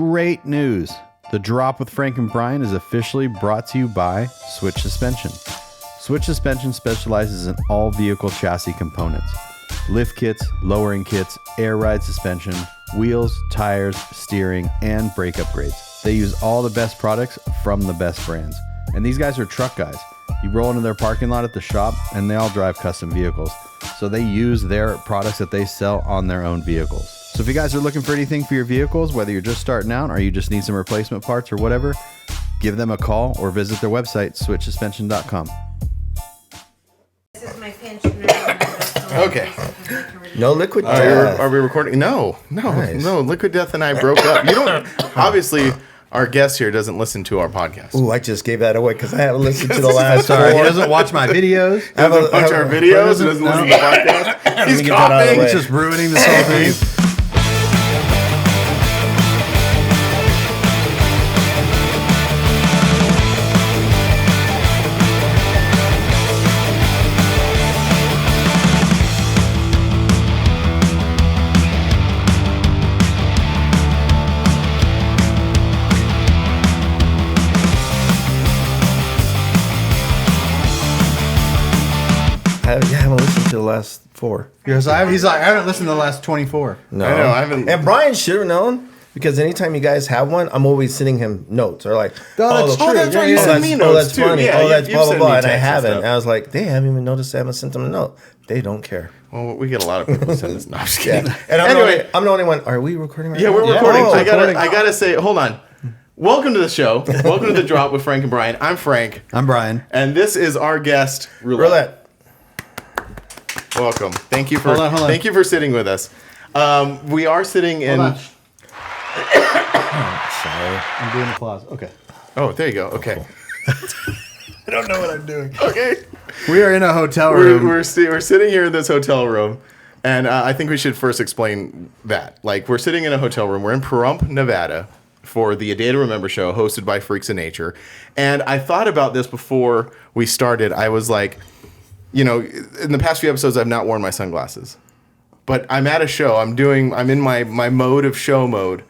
Great news. The Drop with Frank and Brian is officially brought to you by Switch Suspension. Switch Suspension specializes in all vehicle chassis components. Lift kits, lowering kits, air ride suspension, wheels, tires, steering, and brake upgrades. They use all the best products from the best brands. And these guys are truck guys. You roll into their parking lot at the shop and they all drive custom vehicles. So they use their products that they sell on their own vehicles. So if you guys are looking for anything for your vehicles, whether you're just starting out or you just need some replacement parts or whatever, give them a call or visit their website, switchsuspension.com. This is my pension. Okay. No liquid death. Are we recording? No. Nice. Liquid Death and I broke up. You don't. Obviously, our guest here doesn't listen to our podcast. Ooh, I just gave that away because I haven't listened to the last Sorry, he four. doesn't watch my videos. He doesn't watch our videos. He doesn't listen to the podcast. He's get that out of the coughing. way. He's just ruining this whole thing. I haven't listened to the last four. He's like, I haven't listened to the last 24. No. I know, I haven't- And Brian should have known because anytime you guys have one, I'm always sending him notes or like, that's true. that's right. You Oh, send that's, me oh, notes that's too. funny. Yeah, Oh, that's you've blah, blah, sent me blah. And I texts and haven't. stuff. And I was like, they haven't even noticed I haven't sent them a note. They don't care. Well, we get a lot of people send us. No, I'm just Yeah. kidding. And Anyway, I'm the only one. Are we recording right yeah, now? we're recording. Oh, I gotta say, hold on. Welcome to the show. Welcome to the Drop with Frank and Brian. I'm Frank, I'm Brian. and this is our guest, Roulette. Welcome. Thank you for Hold on. thank you for sitting with us. We are sitting in. Hold on. Sorry. I'm doing applause. Okay. Oh, there you go. Okay. I don't know what I'm doing. Okay. We are in a hotel room. We're sitting here in this hotel room, and I think we should first explain that. Like, we're sitting in a hotel room. We're in Pahrump, Nevada, for the A Day to Remember show, hosted by Freaks of Nature. And I thought about this before we started. I was like, you know, in the past few episodes, I've not worn my sunglasses, but I'm at a show. I'm in my mode of show mode.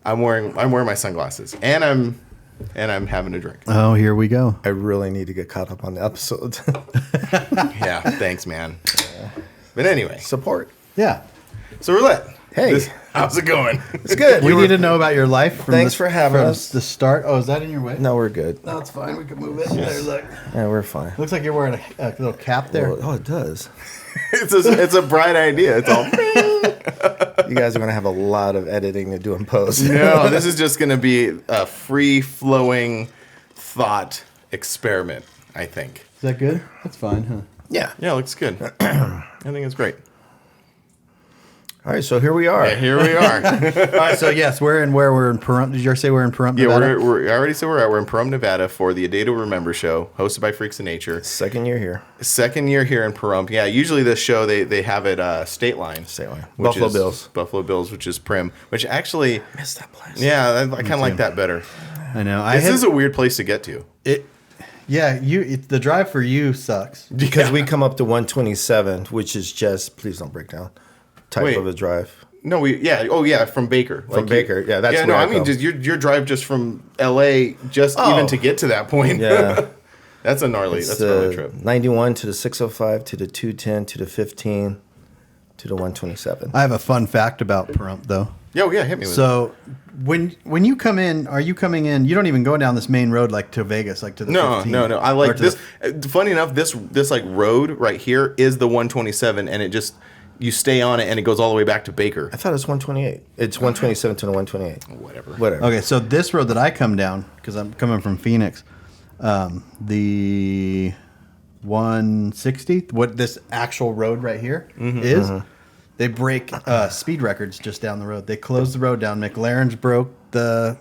I'm wearing my sunglasses, and I'm having a drink. Oh, here we go. I really need to get caught up on the episode. Yeah, thanks, man. But anyway, Support. Yeah. so Roulette. Hey. How's it going? It's good. We need to know about your life. Thanks for having from us. the start. Oh, is that in your way? No, we're good. No, it's fine. We can move it. There, look. Yeah, we're fine. Looks like you're wearing a little cap there. Oh, it does. It's a bright idea. It's all. You guys are going to have a lot of editing to do in post. No, this is just going to be a free-flowing thought experiment, I think. Is that good? That's fine, huh? Yeah. Yeah, it looks good. I think it's great. All right, so here we are. Yeah, here we are. All right, so yes, we're in Pahrump. Did you say we're in Pahrump, Yeah, Nevada? I already said we're in Pahrump, Nevada for the A Day to Remember show, hosted by Freaks of Nature. Second year here. Second year here in Pahrump. Yeah, usually this show they have it State Line. State Line. which Buffalo is- Bills. Buffalo Bills, which is Prim. Which actually, Missed that place. yeah, I kind of like that better. I know. This is a weird place to get to. The drive for you sucks. Because we come up to 127, which is just, please don't break down, type Wait. of a drive. No, from Baker. From Baker, yeah, that's yeah. where No, I I mean come. just your drive just from L.A. just Oh. even to get to that point. Yeah. that's a gnarly. It's That's a gnarly trip. 91 to the 605 to the 210 to the 15 to the 127. I have a fun fact about Pahrump, though. Yeah, hit me with it. So when you come in, are you coming in? You don't even go down this main road like to Vegas, like to the No. 15, I or like to this. the- Funny enough, this like road right here is the 127, and it just you stay on it, and it goes all the way back to Baker. I thought it was 128. It's 127 to the 128. Whatever. Okay, so this road that I come down, because I'm coming from Phoenix, the 160, what this actual road right here is, they break speed records just down the road. They close the road down. McLaren's broke the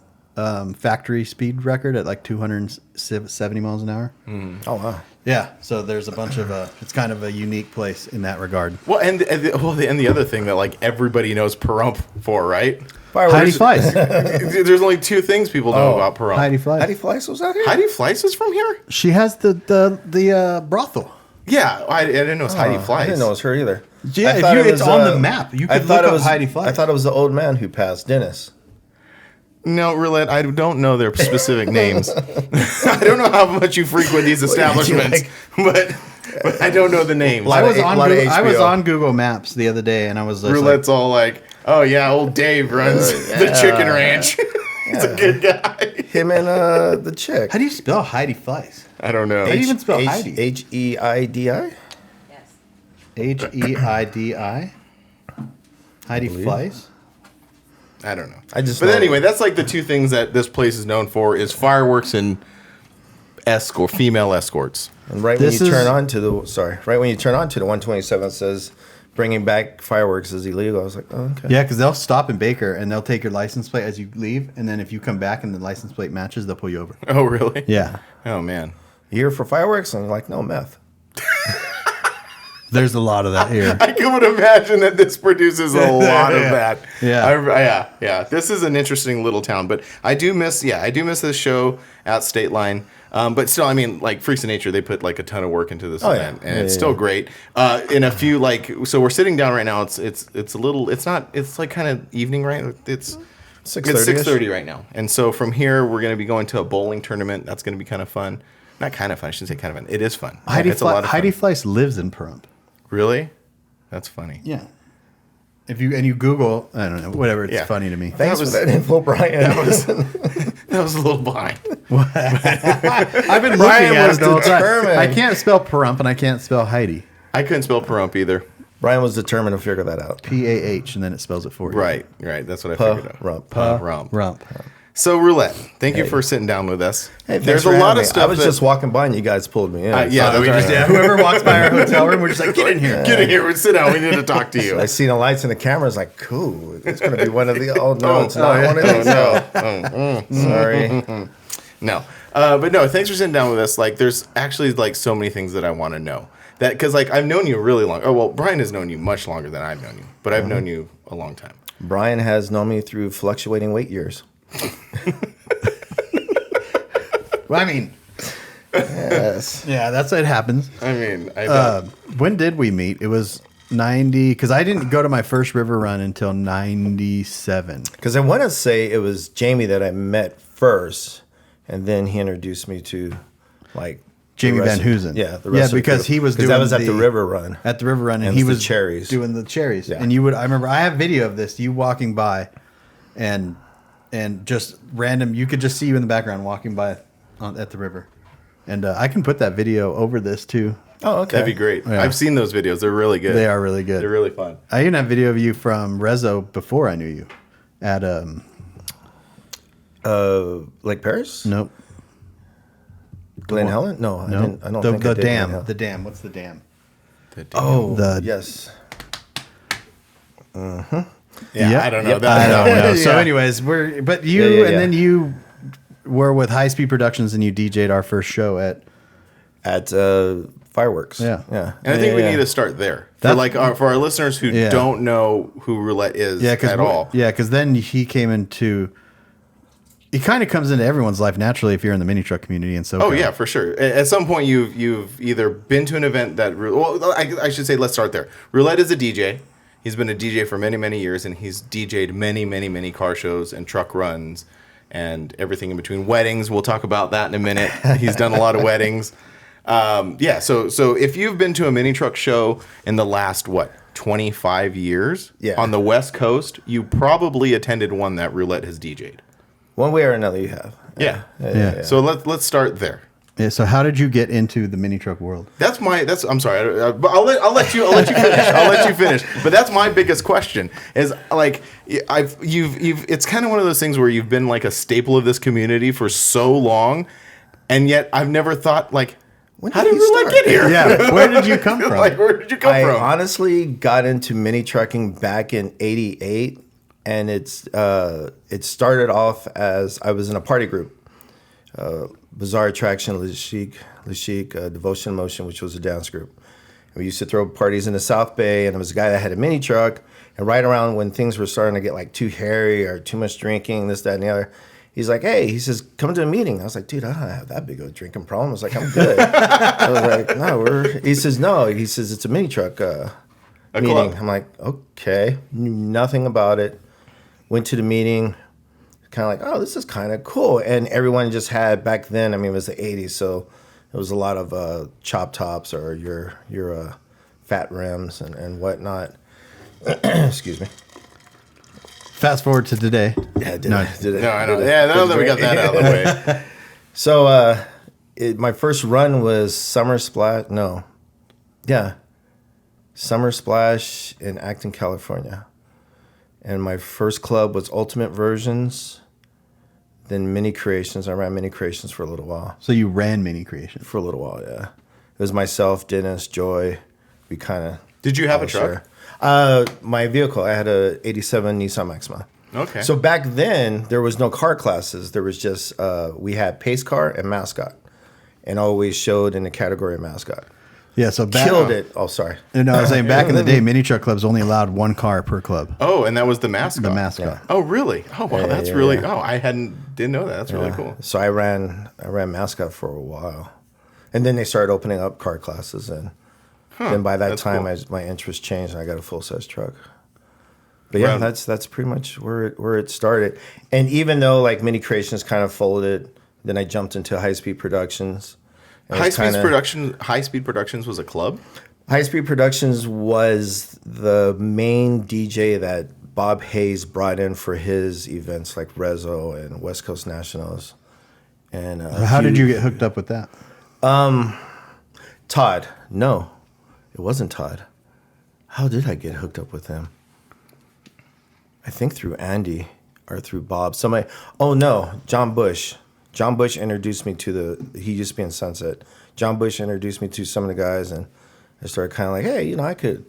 factory speed record at like 270 miles an hour. Oh, wow. Yeah, so there's a bunch of it's kind of a unique place in that regard. Well, and the other thing that like everybody knows Pahrump for, right? Heidi Fleiss. There's only two things people know about Pahrump. Heidi Fleiss. Heidi Fleiss was out here? Heidi Fleiss is from here? She has the brothel. Yeah, I didn't know it was Heidi Fleiss. I didn't know it was her either. Yeah, I thought it's on the map. You could look up Heidi Fleiss. I thought it was the old man who passed, Dennis. No, Roulette, I don't know their specific names. I don't know how much you frequent these establishments, but I don't know the names. I was HBO. on Google Maps the other day, and I was just Roulette's all like, oh yeah, old Dave runs the chicken ranch. He's a good guy. Him and the chick. how do you spell Heidi Fleiss? I don't know. How do you even spell Heidi? Heidi. Yes. Heidi. Heidi Fleiss? I don't know. But But anyway, that's like the two things that this place is known for is fireworks and female escorts. And right when you turn on to the 127, it says bringing back fireworks is illegal. I was like, oh, okay. Yeah, because they'll stop in Baker and they'll take your license plate as you leave, and then if you come back and the license plate matches, they'll pull you over. Oh, really? Yeah. Oh, man. You here for fireworks? And you're like, no, meth. There's a lot of that here. I would imagine that this produces a lot of that. Yeah. Yeah. This is an interesting little town, but I do miss this show at State Line. But still, I mean, like Freaks of Nature, they put like a ton of work into this event, and it's still great. In a few, so we're sitting down right now. It's like kind of evening, right? It's 6:30 right now, and so from here we're going to be going to a bowling tournament. That's going to be kind of fun. Not kind of fun. I shouldn't say kind of fun. It is fun. It's a lot of fun. Heidi Fleiss lives in Pahrump. Really? That's funny. Yeah. If you Google, I don't know, whatever, it's funny to me. Thanks for that info, Brian. That was a little behind. I've been Brian looking at was it the whole time. determined. I can't spell Pahrump and I can't spell Heidi. I couldn't spell Pahrump either. Brian was determined to figure that out. P-A-H, and then it spells it for you. Right. That's what I figured out. Rump. Rump. So Roulette, thank you for sitting down with us. Hey, there's a lot of stuff. I was just walking by and you guys pulled me in. Whoever walks by our hotel room, we're just like, get in here. Get in here. Sit down. We need to talk to you. I see the lights and the cameras. Like, cool. It's going to be one of the. Oh no, it's not one of these. Sorry. No. But no. Thanks for sitting down with us. Like, there's actually like so many things that I want to know. That because like I've known you really long. Oh well, Brian has known you much longer than I've known you, but I've known you a long time. Brian has known me through fluctuating weight years. Well, I mean, Yes. yeah, that's what happens. I mean, I When did we meet? It was 90, because I didn't go to my first river run until 97. Because I want to say it was Jamie that I met first, and then he introduced me to, like, Jamie the rest Van of- Hoosen. Yeah, the rest of the because crew. he was doing that was at the river run. At the river run, and And he the was cherries. doing the cherries. Yeah. And I remember I have video of this, you walking by, and just random, you could just see you in the background walking by at the river. And I can put that video over this too. Oh, okay. that'd be great. Yeah. I've seen those videos. They're really good. They are really good. They're really fun. I even have video of you from Rezo before I knew you. At Lake Paris? nope. Glen Helen? No, I No. didn't. I don't the think I did Glen dam. Helen. The dam. What's the dam? Oh, yes. Yeah, Yep. I don't know. I don't know. So, Yeah. anyways, then you were with High Speed Productions and you DJ'd our first show at. At Fireworks. Yeah. Yeah. And I think we need to start there for our listeners who don't know who Roulette is at all. Yeah, because then he came into. He kind of comes into everyone's life naturally if you're in the mini truck community, and so. Oh yeah, for sure. At some point, you've either been to an event that. Well, I should say let's start there. Roulette is a DJ. He's been a DJ for many, many years, and he's DJ'd many, many, many car shows and truck runs and everything in between. Weddings, we'll talk about that in a minute. He's done a lot of weddings. So if you've been to a mini truck show in the last 25 years on the West Coast, you probably attended one that Roulette has DJ'd. One way or another, you have. Yeah. So let's start there. Yeah. So how did you get into the mini truck world? I'm sorry. I'll let you finish. I'll let you finish. But that's my biggest question. Is like it's kind of one of those things where you've been like a staple of this community for so long, and yet I've never thought like. How did Roulette get here? Yeah, where did you come from? Where did you come from? I honestly got into mini trucking back in '88, and it started off as I was in a party group, Bizarre Attraction, Le Chic, Devotion Motion, which was a dance group. And we used to throw parties in the South Bay, and there was a guy that had a mini truck. And right around when things were starting to get like too hairy or too much drinking, this, that, and the other. He's like, hey, he says, come to a meeting. I was like, dude, I don't have that big of a drinking problem. I was like, I'm good. I was like, no, he says, no. He says, it's a mini truck meeting. Club. I'm like, okay. Knew nothing about it. Went to the meeting. kind of like, oh, this is kind of cool. And everyone just had back then. I mean, it was the '80s, so it was a lot of chop tops or your fat rims and whatnot. Excuse me. Fast forward to today. Yeah, did No, I don't. Yeah, now that we got that out of the way. So my first run was Summer Splash in Acton, California. And my first club was Ultimate Versions, then Mini Creations. I ran Mini Creations for a little while. So you ran Mini Creation. For a little while, yeah. It was myself, Dennis, Joy. We kind of... Did you have a truck? My vehicle, I had a '87 Nissan Maxima. Okay. So back then, there was no car classes. There was just, we had pace car and mascot. And always showed in the category of mascot. Yeah, so Killed it. Oh, sorry. No, I was saying back in the day, mini truck clubs only allowed one car per club. Oh, and that was the mascot. The mascot. Yeah. Oh, really? Oh, wow. Yeah, That's yeah, really. yeah. Oh, I didn't know that. That's really cool. So I ran mascot for a while. And then they started opening up car classes. And then by that that's time, cool. my interest changed and I got a full-size truck. But yeah, Right. that's pretty much where it started. And even though like Mini Creations kind of folded, then I jumped into High Speed Productions. And it's High Speed Productions was a club. High Speed Productions was the main DJ that Bob Hayes brought in for his events like Rezo and West Coast Nationals. And How did you get hooked up with that? Todd? No, it wasn't Todd. How did I get hooked up with him? I think through Andy or through Bob. Somebody. Oh no, John Bush. John Bush introduced me to he used to be in Sunset. John Bush introduced me to some of the guys, and I started kind of like, hey, I could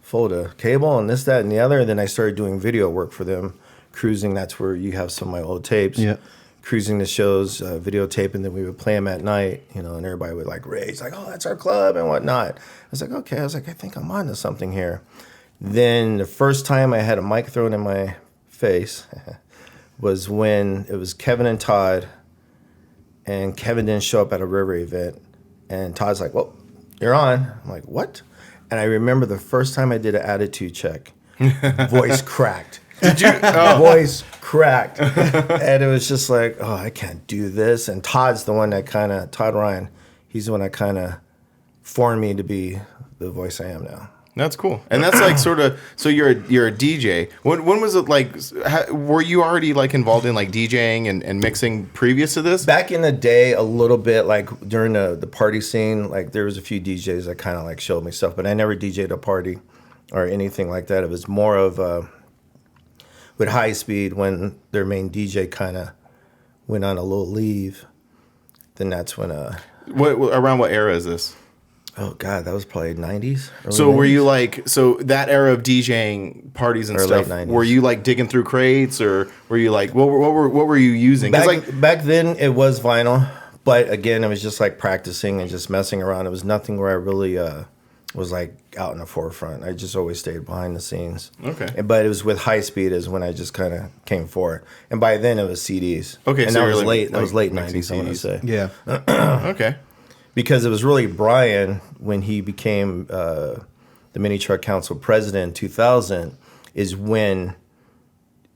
fold a cable and this, that, and the other. And then I started doing video work for them, cruising. That's where you have some of my old tapes. Yeah. Cruising the shows, videotape, and then we would play them at night, and everybody would like raise, like, oh, that's our club and whatnot. I was like, okay. I think I'm onto something here. Then the first time I had a mic thrown in my face was when it was Kevin and Todd, and Kevin didn't show up at a River event, and Todd's like, well, you're on. I'm like, what? And I remember the first time I did an attitude check, voice cracked. Did you? Oh. Voice cracked. And it was just like, oh, I can't do this. And Todd's the one that Todd Ryan, he's the one that kind of formed me to be the voice I am now. That's cool. And that's like sort of, so you're a DJ. When was it like, were you already like involved in like DJing and mixing previous to this? Back in the day, a little bit, like during the party scene, like there was a few DJs that kind of like showed me stuff, but I never DJ'd a party or anything like that. It was more of with High Speed, when their main DJ kind of went on a little leave, then that's when Around what era is this? oh god, that was probably 90s. So were 90s? you like, so that era of DJing parties and Or stuff, late 90s. were you like digging through crates, or were you like, what were you using? 'Cause, back then it was vinyl, but again it was just like practicing and just messing around. It was nothing where I really was like out in the forefront. I just always stayed behind the scenes. Okay. But it was with High Speed is when I just kind of came forward. And by then it was CDs. Okay, and so that you're was like- late. That was like late mixing 90s, I want to say. Yeah. okay. Because it was really Brian when he became the Mini Truck Council president in 2000 is when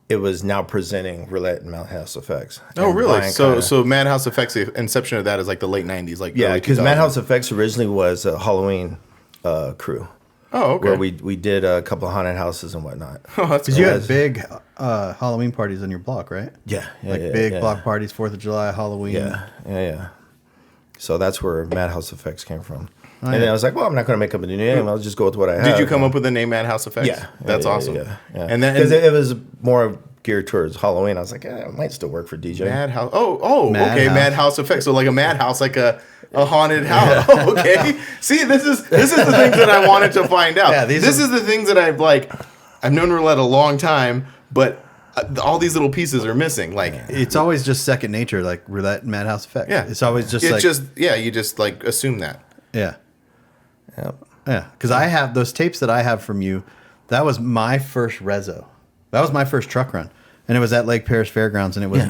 it was now presenting Roulette and Madhouse Effects. Oh, And really? Brian So kinda- Madhouse Effects, the inception of that is like the late 90s, like yeah, early because 2000s. Madhouse Effects originally was a Halloween crew. Oh, okay. Where we did a couple of haunted houses and whatnot. Oh, that's Because cool. you had big Halloween parties on your block, right? Yeah, Like big block parties, 4th of July, Halloween. Yeah. So that's where Madhouse Effects came from. Oh, and yeah. then I was like, well, I'm not going to make up a new name. I'll just go with what I have. Did you come up with the name Madhouse Effects? Yeah. That's Yeah, awesome. Yeah. And then Because it was more geared towards Halloween. I was like, it might still work for DJ. Madhouse. Oh, Madhouse. okay. Madhouse Effects. So like a madhouse, like a haunted house. Oh, okay. See, this is the things that I wanted to find out. Yeah, this is the things that I've known Roulette a long time, but all these little pieces are missing. Like It's always just second nature, like Roulette and Madhouse Effect. yeah, It's always just you just like assume that. yeah. Yep. Yeah. Because I have those tapes that I have from you. That was my first Rezo. That was my first truck run. And it was at Lake Paris Fairgrounds. And it was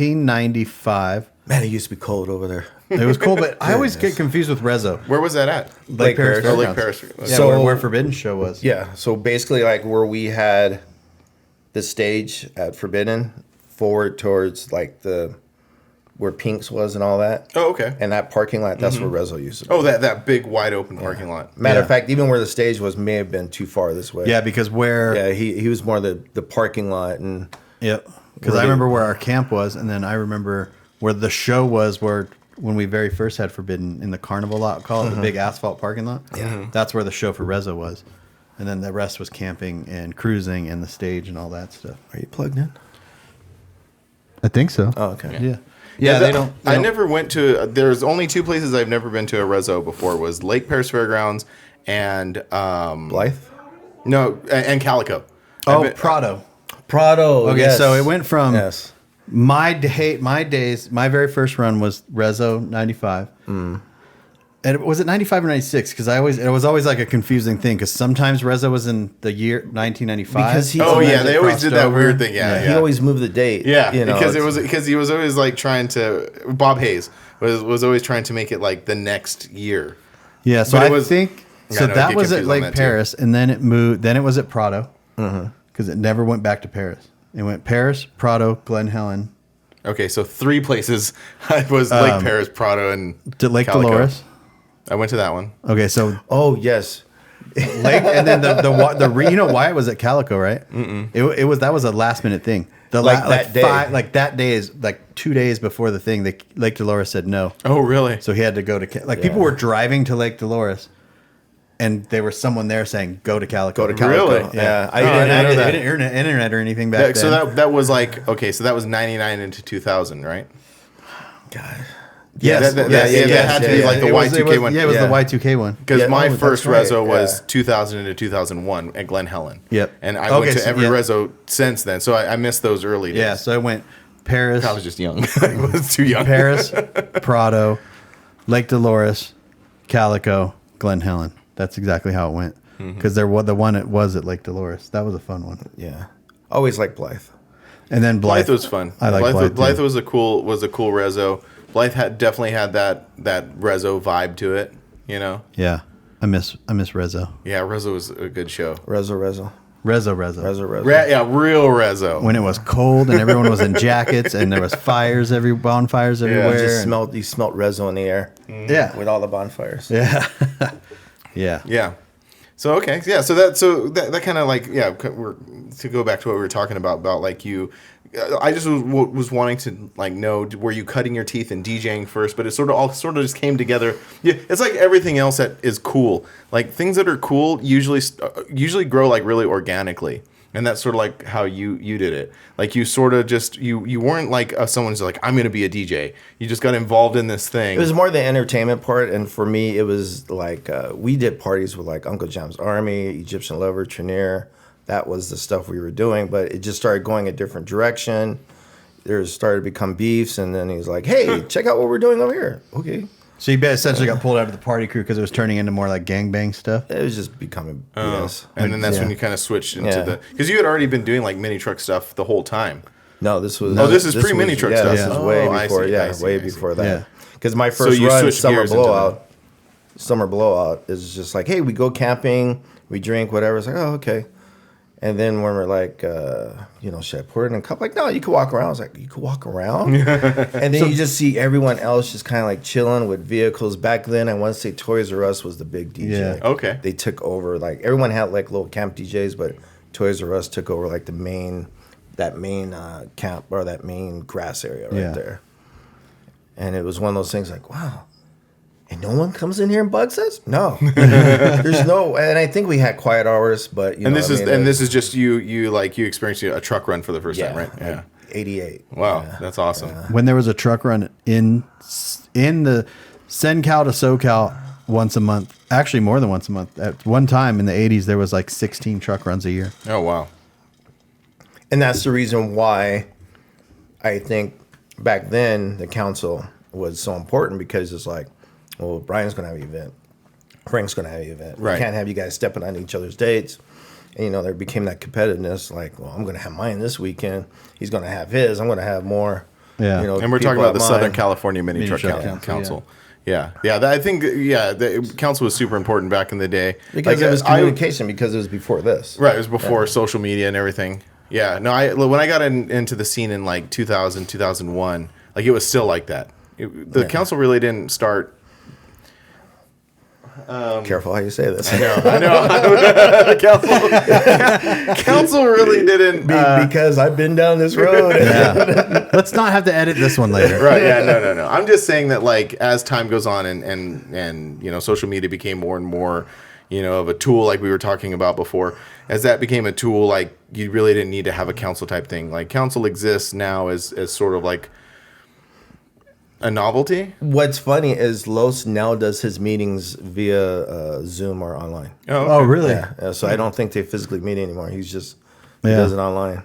1995. Man, it used to be cold over there. It was cool, but I always get confused with Rezo. Where was that at? Lake Paris Oh, Lake Fairgrounds. Paris. Yeah, So- where Forbidden Show was. Yeah. So basically, like where we had the stage at Forbidden, forward towards like where Pink's was and all that. Oh, okay. And that parking lot, that's where Rezo used to be. Oh, that big wide open parking lot. Matter of fact, even where the stage was may have been too far this way. Yeah, because where... Yeah, he was more the parking lot. And Yep. Because I remember where our camp was, and then I remember where the show was, where when we very first had Forbidden in the carnival lot, call it the big asphalt parking lot. Yeah. That's where the show for Rezo was. And then the rest was camping and cruising and the stage and all that stuff. Are you plugged in? I think so. Oh, okay. Yeah. Yeah, they don't. I never went to. There's only two places I've never been to a Rezo before. Was Lake Paris Fairgrounds and Blythe? no, and Calico. Oh, Prado. Prado. Okay, yes. so it went from Yes. my very first run was Rezo 95. And was it 95 or 96? Because it was always like a confusing thing. Because sometimes Rezo was in the year 1995. Because he- Oh Sometimes yeah, it they always crossed did that over. weird thing. Yeah, He always moved the date. Yeah, you know, because he was always like trying to. Bob Hayes was always trying to make it like the next year. Yeah, so But it I was- think Yeah, so. no, I That get was at confused on Lake that, too. Paris, and then it moved. Then it was at Prado because it never went back to Paris. It went Paris, Prado, Glen Helen, Okay, so three places. I was Lake Paris, Prado, and to Lake Calico. Dolores. I went to that one. Okay, so Oh, yes. Lake, and then the you know why it was at Calico, right? It was that was a last minute thing. Like that day. like that day is like 2 days before the thing. Lake Dolores said no, Oh, really? so he had to go to people were driving to Lake Dolores, and there was someone there saying go to Calico. Go to Calico. Really? Yeah. I didn't know that. It didn't internet or anything back then. So that was like okay. So that was 99 into 2000, right? God. yes, that had to be like the It was- Y2K one. Yeah, it was Yeah. the Y2K one. Because Yeah, my oh, first that's right, Rezo was yeah. 2000 into 2001 at Glen Helen. Yep. And I Okay, went to so- every yeah. Rezo since then. So I missed those early days. Yeah, so I went Paris, I was just young. I was too young. Paris, Prado, Lake Dolores, Calico, Glen Helen. That's exactly how it went. Because the one it was at Lake Dolores. That was a fun one. Yeah. Always like Blythe. And then Blythe was fun. I like Blythe. Blythe too. was a cool Rezo. Blythe definitely had that Rezo vibe to it. You know. Yeah, I miss Rezo. Yeah, Rezo was a good show. Rezo. Rezo. Yeah, real Rezo. When it was cold and everyone was in jackets and there was bonfires everywhere. You smelt Rezo in the air. Yeah. With all the bonfires. Yeah. Yeah. Yeah. So okay, yeah. So that kind of like we're to go back to what we were talking about like you. I just was wanting to like know, were you cutting your teeth in DJing first? But it sort of just came together. Yeah, it's like everything else that is cool. Like things that are cool usually grow like really organically. And that's sort of like how you did it. Like you sort of just you weren't like someone's like I'm going to be a DJ. You just got involved in this thing. It was more the entertainment part, and for me, it was like we did parties with like Uncle Jam's Army, Egyptian Lover, Trinier. That was the stuff we were doing, but it just started going a different direction. There started to become beefs, and then he was like, "Hey, check out what we're doing over here." Okay. So you essentially got pulled out of the party crew because it was turning into more like gangbang stuff. It was just becoming BS. And then that's Yeah. when you kind of switched into Yeah. because you had already been doing like mini truck stuff the whole time. No, this was. this is pre-mini truck stuff. This is Oh, way I before. see, Yeah, I see, way I see. before Yeah. that. Because my first you run, switched summer gears into blowout is just like, hey, we go camping, we drink, whatever. It's like, oh, okay. And then when we're like, should I pour it in a cup? Like, no, you can walk around. I was like, you can walk around? And then you just see everyone else just kind of like chilling with vehicles. Back then, I want to say Toys R Us was the big DJ. Yeah. Okay. They took over, like, everyone had like little camp DJs, but Toys R Us took over like that main camp or that main grass area right Yeah. there. And it was one of those things like, wow. And no one comes in here and bugs us? No. There's no, and I think we had quiet hours, but This is just you experienced a truck run for the first time, right? like 88. Wow, Yeah. that's awesome. When there was a truck run in the SenCal to SoCal once a month, actually more than once a month. At one time in the 80s, there was like 16 truck runs a year. Oh wow. And that's the reason why I think back then the council was so important, because it's like, well, Brian's going to have an event. Frank's going to have an event. Right. We can't have you guys stepping on each other's dates. And, there became that competitiveness. Like, well, I'm going to have mine this weekend. He's going to have his. I'm going to have more. Yeah. And we're talking people about the at Southern mine. California Mini Truck Truck Council. Yeah. I think the council was super important back in the day Because Like, it was communication, because it was before this. Right, it was before social media and everything. Yeah, no, when I got into the scene in like 2000, 2001, like it was still like that. The council really didn't start. Careful how you say this. I know. Council really didn't. Because I've been down this road. Yeah. Let's not have to edit this one later. Right. Yeah. No. I'm just saying that like as time goes on and you know social media became more and more of a tool like we were talking about before. As that became a tool, like you really didn't need to have a council type thing. Like council exists now as sort of like a novelty. What's funny is Los now does his meetings via Zoom or online. Oh, really? Yeah. So I don't think they physically meet anymore. He does it online.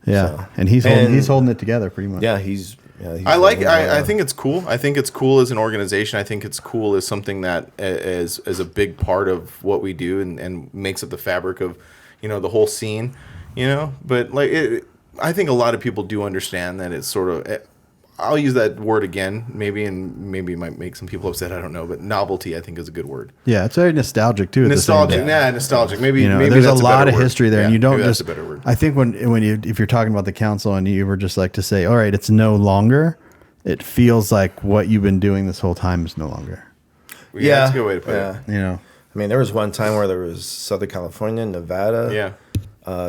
Yeah, So. and he's holding it together pretty much. Yeah, he's I think it's cool. I think it's cool as an organization. I think it's cool as something that is a big part of what we do and makes up the fabric of the whole scene. But like I think a lot of people do understand that it's sort of. I'll use that word again, maybe it might make some people upset. I don't know, but novelty, I think, is a good word. Yeah, it's very nostalgic too. Nostalgic, nostalgic. Maybe there's that's a lot of word. history there, yeah, and you don't maybe just. That's a better word. I think if you're talking about the council and you were just like to say, all right, it's no longer. It feels like what you've been doing this whole time is no longer. Yeah, that's a good way to put it. I mean, there was one time where there was Southern California, Nevada. Yeah.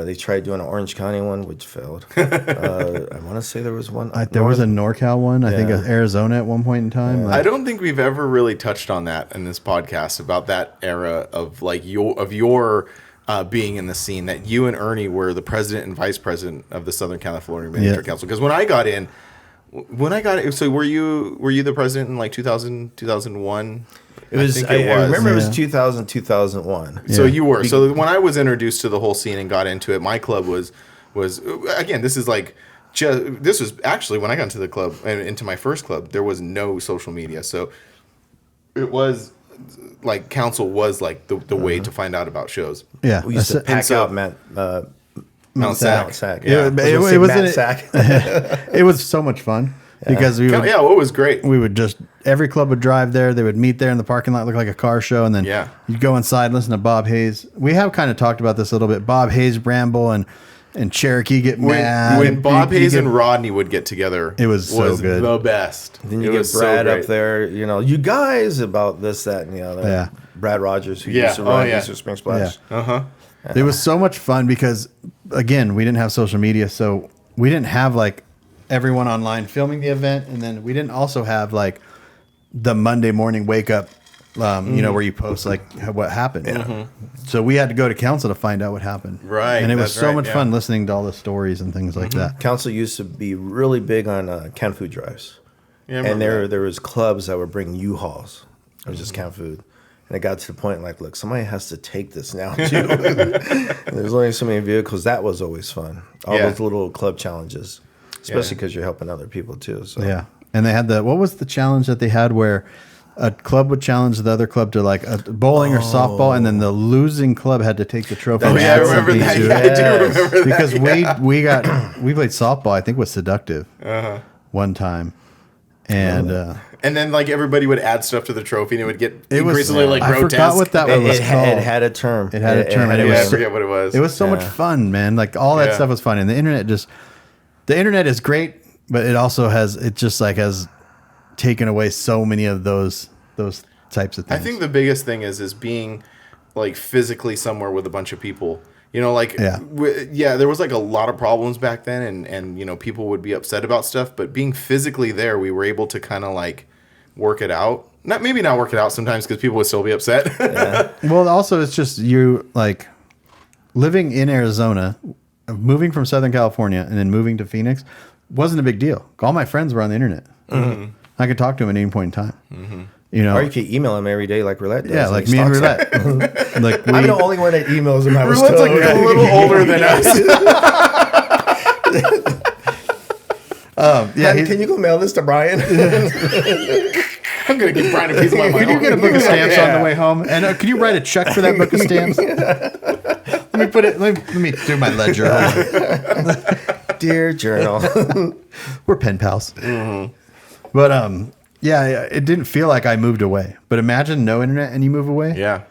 They tried doing an Orange County one, which failed. I want to say there was one. There was a NorCal one. I think Arizona at one point in time. I don't think we've ever really touched on that in this podcast about that era of like your being in the scene. That you and Ernie were the president and vice president of the Southern California Miniature Council. Because when I got in, so were you the president in like 2000, 2001? It was. I remember it was 2000, 2001. So you were. So when I was introduced to the whole scene and got into it, my club was again. This is like. This was actually when I got into the club and into my first club. There was no social media, so it was like council was like the way to find out about shows. Yeah, we used to pack out Mount Sac. Yeah, it was Mount Sac. It was so much fun. Because it was great. We would every club would drive there. They would meet there in the parking lot, look like a car show, and then you'd go inside and listen to Bob Hayes. We have kind of talked about this a little bit. Bob Hayes, Bramble, and Cherokee get mad. When Bob Hayes and Rodney would get together, it was so good. The best. Then you get Brad up there, you guys about this, that, and the other. Yeah. Brad Rogers, who used to run Easter Spring Splash. Yeah. It was so much fun because, again, we didn't have social media, so we didn't have like everyone online filming the event, and then we didn't also have like the Monday morning wake up, where you post like what happened. Yeah. So we had to go to council to find out what happened. Right, and it was so much fun listening to all the stories and things like that. Council used to be really big on canned food drives, and there was clubs that would bring U-Hauls. It was just canned food. And it got to the point like, look, somebody has to take this now too. There's only so many vehicles. That was always fun. All those little club challenges. Especially because you're helping other people too. So. Yeah, and they had what was the challenge that they had where a club would challenge the other club to like a bowling or softball, and then the losing club had to take the trophy. Oh yeah, I remember that. Yeah, I do remember that. Because we played softball. I think was Seductive one time, and then like everybody would add stuff to the trophy, and it would get increasingly like grotesque. I forgot what that was called. It had a term. It had a term. I forget what it was. It was so much fun, man. Like all that stuff was fun, and the internet is great, but it also has taken away so many of those types of things. I think the biggest thing is being like physically somewhere with a bunch of people. There was like a lot of problems back then, and people would be upset about stuff, but being physically there, we were able to kind of like work it out. Not work it out sometimes because people would still be upset. Yeah. Well, also it's just you like living in Arizona. Moving from Southern California and then moving to Phoenix wasn't a big deal. All my friends were on the internet. Mm-hmm. I could talk to them at any point in time. Mm-hmm. Or you could email them every day like Roulette does. Yeah, like me and Roulette. I'm the only one that emails them. Roulette's like a little older than us. Can you go mail this to Brian? I'm going to give Brian a piece of my mind. Can you get a book of stamps on the way home? And could you write a check for that book of stamps? Let me do my ledger. Dear journal. We're pen pals. Mm-hmm. But it didn't feel like I moved away. But imagine no internet and you move away. Yeah.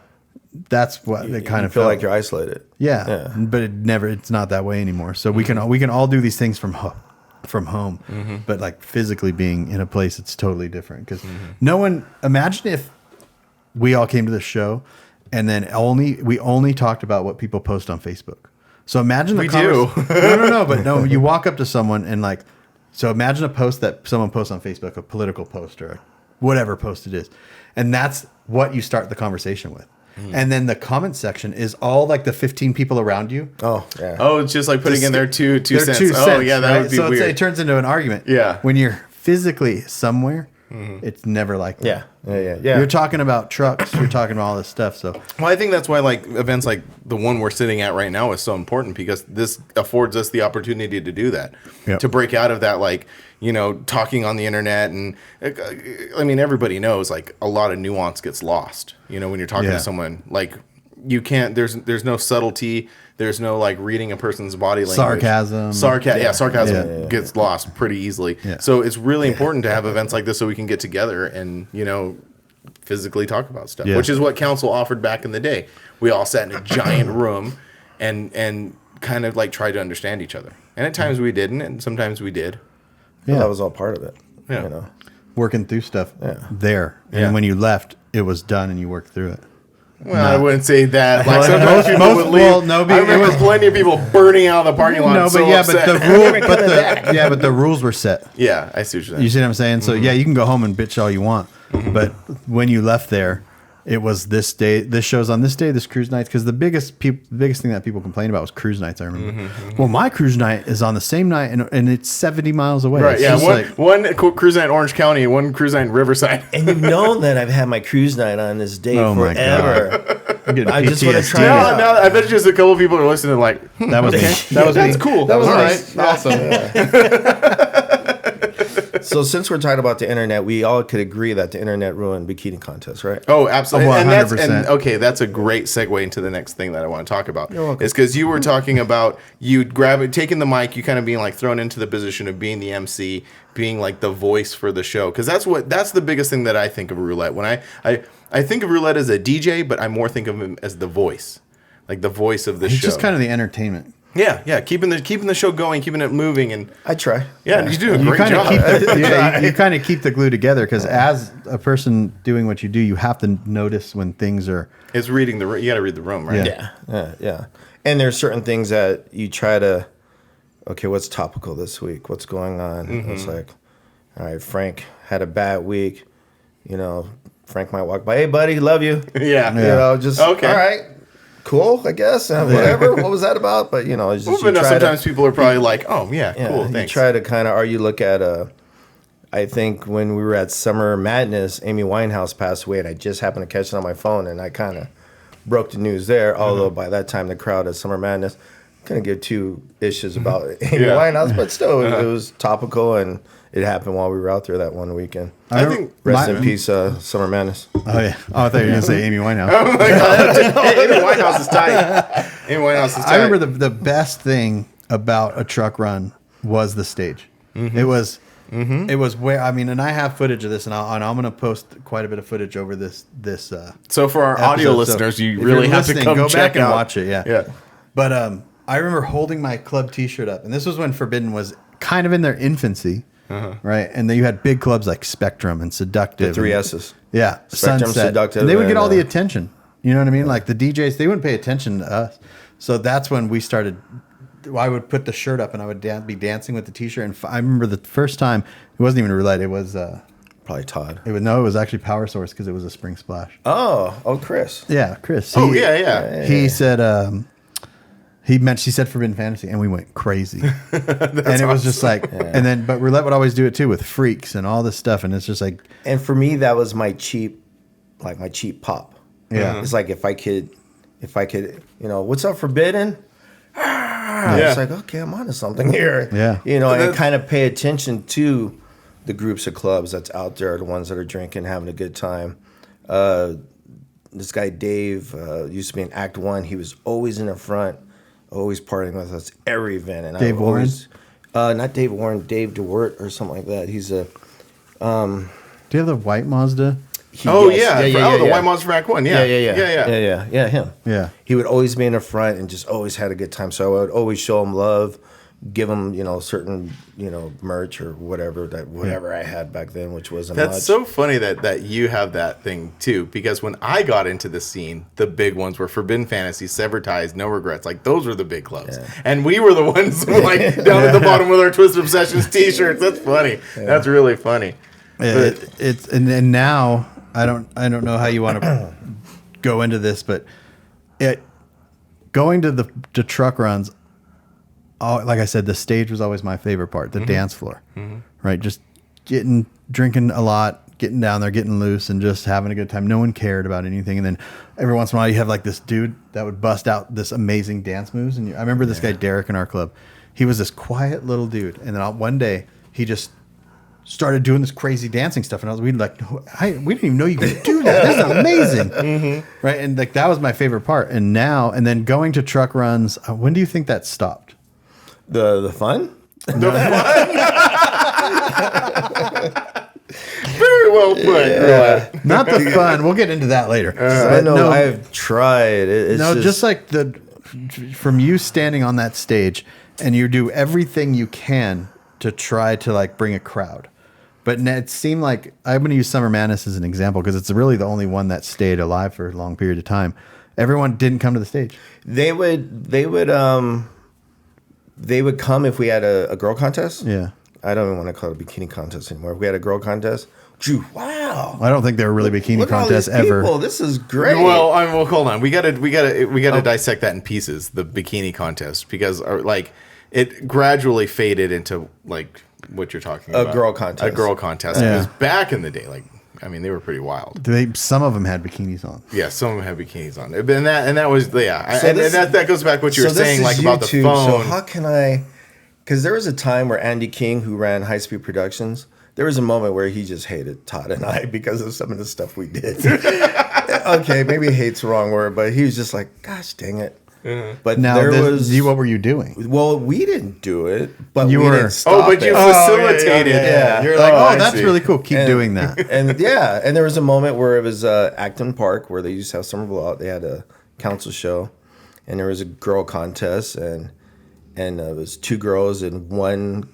that's what it kind of feel felt like you're isolated. Yeah, but it's not that way anymore. So we can all do these things from home, but like physically being in a place, it's totally different. Because no one, imagine if we all came to the show and then we only talked about what people post on Facebook. So imagine no, you walk up to someone and like, so imagine a post that someone posts on Facebook, a political post or whatever post it is, and that's what you start the conversation with. And then the comment section is all like the 15 people around you. Oh, yeah. Oh, it's just like putting in their two cents. 2 cents. Oh, yeah, that right? would be so weird. It turns into an argument. Yeah. When you're physically somewhere, it's never like that. Yeah. You're talking about trucks. You're talking about all this stuff. So, well, I think that's why like events like the one we're sitting at right now is so important, because this affords us the opportunity to do that, to break out of that, like, you know, talking on the internet. And I mean, everybody knows like a lot of nuance gets lost, you know, when you're talking to someone. Like, you can't, there's no subtlety. There's no like reading a person's body language. Sarcasm. Sarcasm gets lost pretty easily. Yeah. So it's really important to have events like this so we can get together and, you know, physically talk about stuff, which is what council offered back in the day. We all sat in a giant room and kind of like tried to understand each other. And at times we didn't, and sometimes we did. Yeah, that was all part of it. Yeah. You know, working through stuff there. And then when you left, it was done and you worked through it. Well, I wouldn't say that. Like sometimes people would leave. I remember plenty of people burning out of the parking lot. But the rules were set. Yeah, I see what you're saying. You see what I'm saying? So you can go home and bitch all you want, but when you left there, it was this day. This show's on this day. This cruise nights, because the biggest thing that people complained about was cruise nights. I remember. Well, my cruise night is on the same night, and it's 70 miles away. Right? It's Yeah. One cruise night in Orange County, one cruise night in Riverside. and you've known that I've had my cruise night on this day forever. I just want to try it Now, out. I bet just a couple of people are listening like, that was me. that's cool. That was all right. Awesome. So since we're talking about the internet, we all could agree that the internet ruined bikini contests, right? Oh, absolutely. Oh, and 100%. That's a great segue into the next thing that I want to talk about. Is because you were talking about you taking the mic, you kind of being like thrown into the position of being the MC, being like the voice for the show. Because that's the biggest thing that I think of Roulette. When I think of Roulette as a DJ, but I more think of him as the voice, like the voice of the show. It's just kind of the entertainment. Yeah, keeping the show going, keeping it moving, and I try. Yeah, you do a great job. You kind of keep the glue together, because as a person doing what you do, you have to notice when things are. It's reading you got to read the room, right? Yeah. And there's certain things that you try to. Okay, what's topical this week? What's going on? It's like, all right, Frank had a bad week. You know, Frank might walk by. Hey, buddy, love you. Yeah. You know, just okay. All right. Cool, I guess. Whatever. What was that about? But, you know, it's just sometimes people are probably like, oh, yeah, cool, thanks. You try to kind of, or you look at, I think when we were at Summer Madness, Amy Winehouse passed away, and I just happened to catch it on my phone, and I kind of broke the news there, although by that time the crowd at Summer Madness couldn't give two issues about Amy Winehouse, but still, it was topical, and it happened while we were out there that one weekend. I think rest in peace, Summer Madness. Oh yeah. Oh, I thought you were gonna say Amy Winehouse. Oh my god, Amy Winehouse is tight. Amy Winehouse is tight. I remember the best thing about a truck run was the stage. It was where, I mean, and I have footage of this, and I'm going to post quite a bit of footage over this. So for our audio listeners, you really have to come go check back and out. watch it. Yeah. But I remember holding my club T-shirt up, and this was when Forbidden was kind of in their infancy. Right, and then you had big clubs like Spectrum and Seductive. The three S's. Yeah, Spectrum, Sunset. Seductive, and they would get all the and, attention. You know what I mean? Like the DJs, they wouldn't pay attention to us. So that's when we started. I would put the shirt up and I would be dancing with the T-shirt. And I remember the first time, it wasn't even Roulette. It was probably Todd. It was actually Power Source, because it was a spring splash. Oh, Chris. Yeah, Chris. He said. She said Forbidden Fantasy, and we went crazy. And it was just like, and then, but Roulette would always do it too with Freaks and all this stuff. And it's just like, and for me, that was my cheap pop. Yeah. It's like, if I could, you know, what's up, Forbidden? It's like, okay, I'm onto something here. Yeah. You know, and kind of pay attention to the groups of clubs that's out there, the ones that are drinking, having a good time. This guy, Dave, used to be in Act One. He was always in the front, always partying with us every event. And Dave Warren? Not Dave Warren, Dave DeWert or something like that. He's a... do you have the white Mazda? The White Monster Mac 1. Yeah, him. Yeah. He would always be in the front and just always had a good time. So I would always show him love, give him, certain, merch or whatever I had back then, which wasn't much. That's so funny that you have that thing too, because when I got into the scene, the big ones were Forbidden Fantasy, Severed Ties, No Regrets. Like those were the big clubs, and we were the ones like down at the bottom with our Twisted Obsessions T-shirts. That's funny. That's really funny. It's and now I don't know how you want to go into this, but going to the truck runs. Like I said, the stage was always my favorite part, the dance floor, right? Just drinking a lot, getting down there, getting loose, and just having a good time. No one cared about anything. And then every once in a while, you have like this dude that would bust out this amazing dance moves. And I remember this guy, Derek, in our club. He was this quiet little dude. And then one day, he just started doing this crazy dancing stuff. And we didn't even know you could do that. This is amazing. Right? And like that was my favorite part. And then going to truck runs, when do you think that stopped? The fun? The fun. Very well put. Yeah. Not the fun. We'll get into that later. I know. I've tried. It's just like from you standing on that stage, and you do everything you can to try to like bring a crowd. But it seemed like I'm going to use Summer Madness as an example because it's really the only one that stayed alive for a long period of time. Everyone didn't come to the stage. They would come if we had a girl contest. Yeah. I don't even want to call it a bikini contest anymore. If we had a girl contest, wow. I don't think there were really bikini contests ever. People. This is great. Well, hold on. We got to dissect that in pieces, the bikini contest, because like it gradually faded into like what you're talking about. A girl contest. A girl contest. Yeah. It was back in the day, like they were pretty wild. Some of them had bikinis on. Yeah, some of them had bikinis on. And that was that goes back to what you were saying, like about the phone. So how can I? Because there was a time where Andy King, who ran High Speed Productions, there was a moment where he just hated Todd and I because of some of the stuff we did. Okay, maybe hate's the wrong word, but he was just like, gosh dang it. But now, what were you doing? Well, we didn't do it, but we didn't stop but you facilitated. Yeah. You're like, that's really cool. Keep doing that. And there was a moment where it was Acton Park where they used to have Somerville out. They had a council show, and there was a girl contest, and it was 2 girls and 1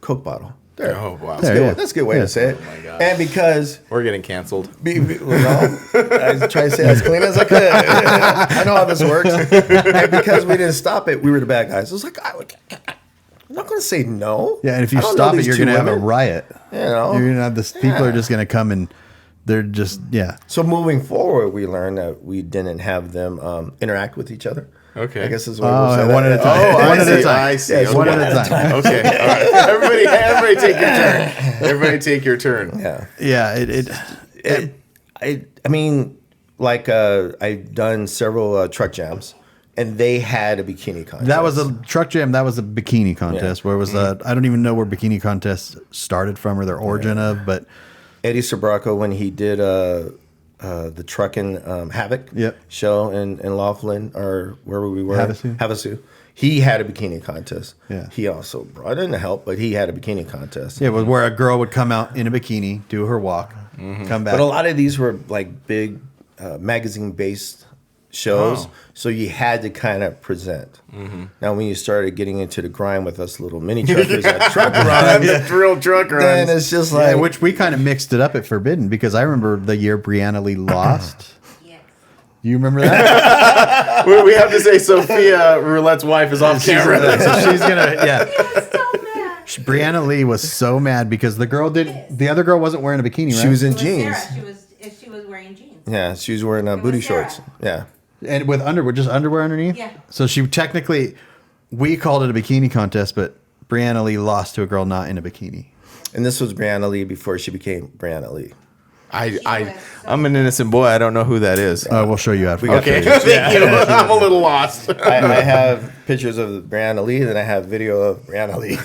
Coke bottle. There. Oh wow, that's a good way to say it. Oh my God. And because we're getting canceled. I try to say as clean as I could. I know how this works. And because we didn't stop it, we were the bad guys. I was like, I'm not going to say no. Yeah, and if you stop it, you're going to have a riot. You're going to have this. People are just going to come and they're just So moving forward, we learned that we didn't have them interact with each other. Okay. I guess this is what we'll say. One at a time. One at a time. I see. Yes, one at a time. Okay. All right. Everybody take your turn. Everybody take your turn. Yeah. Yeah. I've done several truck jams, and they had a bikini contest. That was a truck jam. That was a bikini contest. Where it was I don't even know where bikini contests started from or their origin of, but Eddie Sobraco, when he did the Truckin' Havoc show in Laughlin, or where we were, Havasu. He had a bikini contest. Yeah. He also brought in the help, but he had a bikini contest. Yeah, it was where a girl would come out in a bikini, do her walk, come back. But a lot of these were like big magazine-based shows, so you had to kind of present. Now, when you started getting into the grind with us little mini truckers at truck runs, the real truck runs, then it's just like which we kind of mixed it up at Forbidden because I remember the year Brianna Lee lost. Yes. You remember that? we have to say Sophia Roulette's wife is off camera. So she's gonna He was so mad. Brianna Lee was so mad because the other girl wasn't wearing a bikini, right? she was in It was jeans. Sarah. She was wearing jeans. Yeah, she was wearing booty Sarah. shorts. Yeah. And with just underwear underneath? Yeah. So she technically, we called it a bikini contest, but Brianna Lee lost to a girl not in a bikini. And this was Brianna Lee before she became Brianna Lee. I'm an innocent boy. I don't know who that is. We'll show you after. Okay, thank you. I'm a little lost. I have pictures of Brianna Lee, and I have video of Brianna Lee.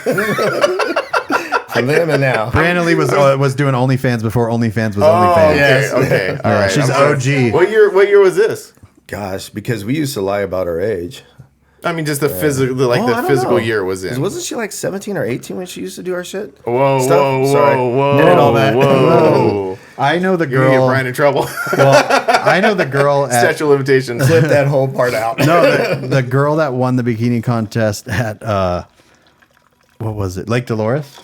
From them and now. Brianna Lee was doing OnlyFans before OnlyFans was OnlyFans. Okay. All right. She's OG. What year was this? Gosh, because we used to lie about our age. I mean, just the physical, I don't physical know. year it was in. Wasn't she like 17 or 18 when she used to do our shit? Whoa. Sorry. Did it all that. Whoa. I know the You're gonna get girl. Brian in trouble. Well, I know the girl at Statute of limitations. Clip that whole part out. no the girl that won the bikini contest at what was it? Lake Dolores.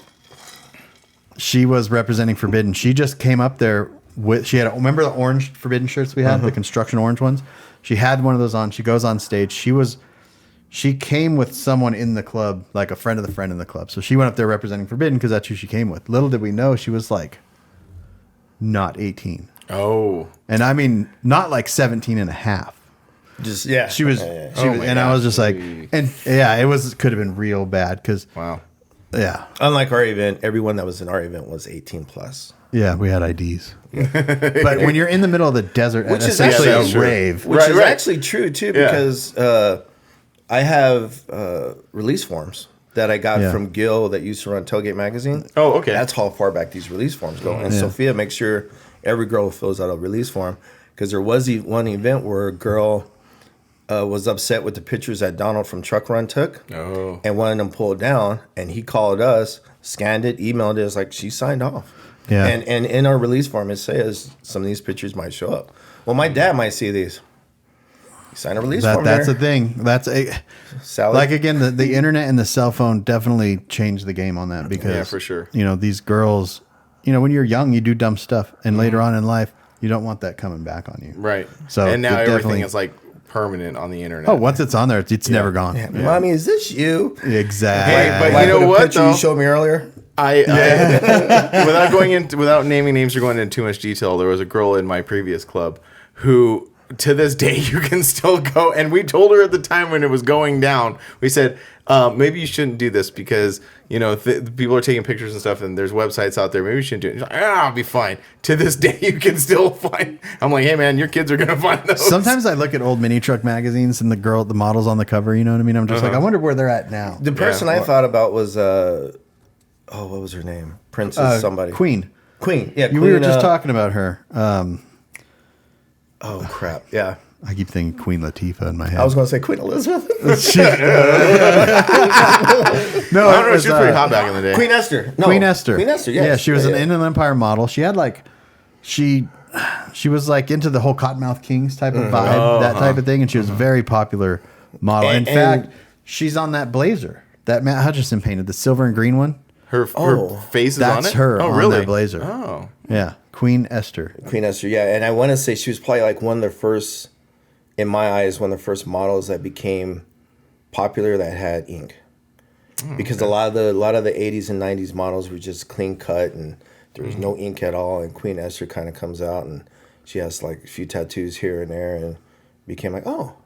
She was representing Forbidden. She just came up there with. She had remember the orange Forbidden shirts we had, the construction orange ones. She had one of those on. She goes on stage. She came with someone in the club, like a friend of the friend in the club. So she went up there representing Forbidden because that's who she came with. Little did we know she was like not 18. Oh. And I mean, not like 17 and a half. Just yeah. She was, Yeah. she was and I was just like, and yeah, could have been real bad because, Wow. yeah. Unlike our event, everyone that was in our event was 18 plus. Yeah, we had IDs. But when you're in the middle of the desert, Which and is essentially actually a true. rave. Which is actually true too, Yeah. because I have release forms that I got Yeah. from Gil that used to run Tailgate Magazine. Oh, okay. That's how far back these release forms go. And Yeah. Sophia makes sure every girl fills out a release form, because there was one event where a girl was upset with the pictures that Donald from Truck Run took, and wanted them pulled down. And he called us, scanned it, emailed it. It's like she signed off. Yeah. And in our release form, it says some of these pictures might show up. Well, my dad might see these. You sign a release form. That's there. the thing. That's a Salad. like again the internet and the cell phone definitely changed the game on that because Yeah, for sure. You know, these girls, you know, when you're young, you do dumb stuff, and later on in life, you don't want that coming back on you. Right. So and now it everything definitely- is like permanent on the internet. Oh, once it's on there, it's never gone. Yeah. Mommy, is this you? Exactly. Hey, but Like you know with the what, picture though? you showed me earlier? I without naming names or going into too much detail, there was a girl in my previous club who, to this day, you can still go. And we told her at the time when it was going down, we said, maybe you shouldn't do this because, you know, people are taking pictures and stuff, and there's websites out there. Maybe you shouldn't do it. She's like, I'll be fine. To this day, you can still find. I'm like, hey man, your kids are gonna find those. Sometimes I look at old mini truck magazines and the models on the cover. You know what I mean? I'm just like, I wonder where they're at now. The person I thought about was, what was her name? Princess somebody. Queen. Queen. Yeah, Queen. We were just talking about her. Oh, crap. Yeah. I keep thinking Queen Latifah in my head. I was going to say Queen Elizabeth. No, I don't know. She was pretty hot back in the day. Queen Esther. No. Queen Esther. Queen Esther, yes. Yeah, she was Yeah, an yeah. Inland Empire model. She had like, she was like into the whole Cottonmouth Kings type of vibe, that type of thing, and she was a very popular model. In And- fact, she's on that blazer that Matt Hutchison painted, the silver and green one. Her face is on it. That's her Oh, on really? that blazer. Oh. Yeah, Queen Esther. Queen Esther, yeah. And I want to say she was probably like one of the first, in my eyes, one of the first models that became popular that had ink. Because a lot of the 80s and 90s models were just clean cut and there was no ink at all. And Queen Esther kind of comes out and she has like a few tattoos here and there and became like, oh,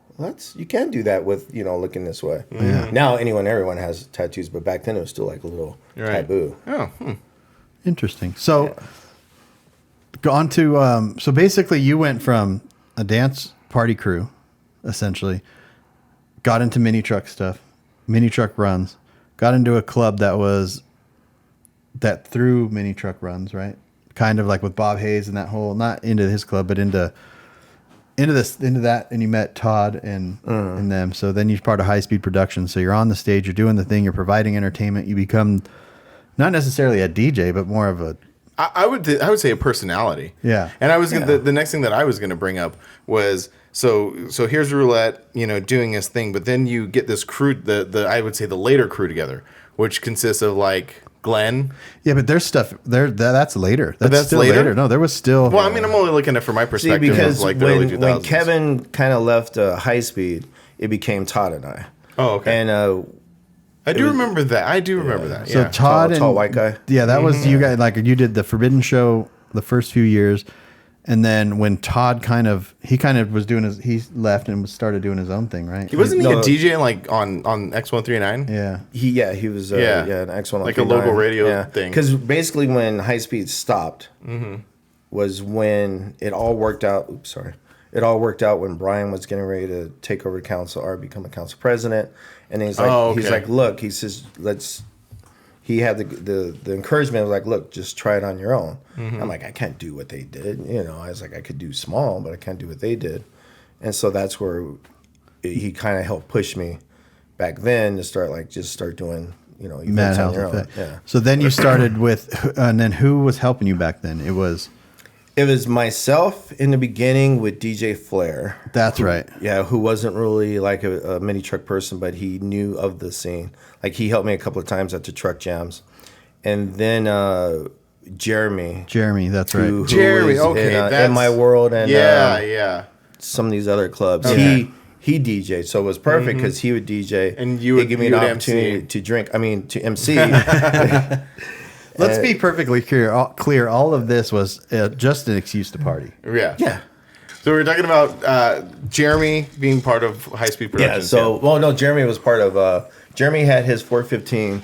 you can do that with, looking this way. Yeah. Now everyone has tattoos, but back then it was still like a little taboo. Oh. Interesting. So, on to so basically, you went from a dance party crew, essentially, got into mini truck stuff, mini truck runs, got into a club that threw mini truck runs, right? Kind of like with Bob Hayes and that whole, not into his club, but into that, and you met Todd and them. So then you're part of High Speed Production. So you're on the stage, you're doing the thing, you're providing entertainment. You become not necessarily a DJ, but more of a I would say a personality. Yeah. And I was the next thing that I was going to bring up was so here's Roulette, doing his thing, but then you get this crew, the I would say the later crew together, which consists of like Glenn. Yeah, but there's stuff there that's later. That's still later? No, there was still. Well, I mean, I'm only looking at it from my See, perspective because of like the early when 2000s. Kevin kind of left High Speed, it became Todd and I. Oh, okay. And I do remember that. I do remember that. So Yeah. Todd and tall white guy. Yeah, that was you guys. Like you did the Forbidden show the first few years, and then when Todd he was doing he left and started doing his own thing, right? He wasn't No. he a DJ like on X139? Yeah. he was an X1 Like a local radio thing. Because basically when High Speed stopped was when it all worked out. Oops, sorry. It all worked out when Brian was getting ready to take over the council or become a council president, and he's like, he's like, look, he says, He had the encouragement of like, look, just try it on your own. I'm like, I can't do what they did. I was like, I could do small, but I can't do what they did. And so that's where he kind of helped push me back then to start doing, events Mad on House your own. Effect. Yeah. So then you started with, and then who was helping you back then? It was It was myself in the beginning with DJ Flair. That's right. Yeah, who wasn't really like a mini truck person, but he knew of the scene. Like he helped me a couple of times at the truck jams. And then Jeremy. Jeremy, that's right. Who Jeremy, was okay. in My World and yeah. some of these other clubs. Okay. He DJ'd, so it was perfect because he would DJ And you He'd would give me you an would opportunity MC. to drink. I mean, to MC. Let's be perfectly clear. All of this was just an excuse to party. Yeah. Yeah. So we're talking about Jeremy being part of High Speed Yeah. Productions. So, well, no, Jeremy was part of. Jeremy had his 415.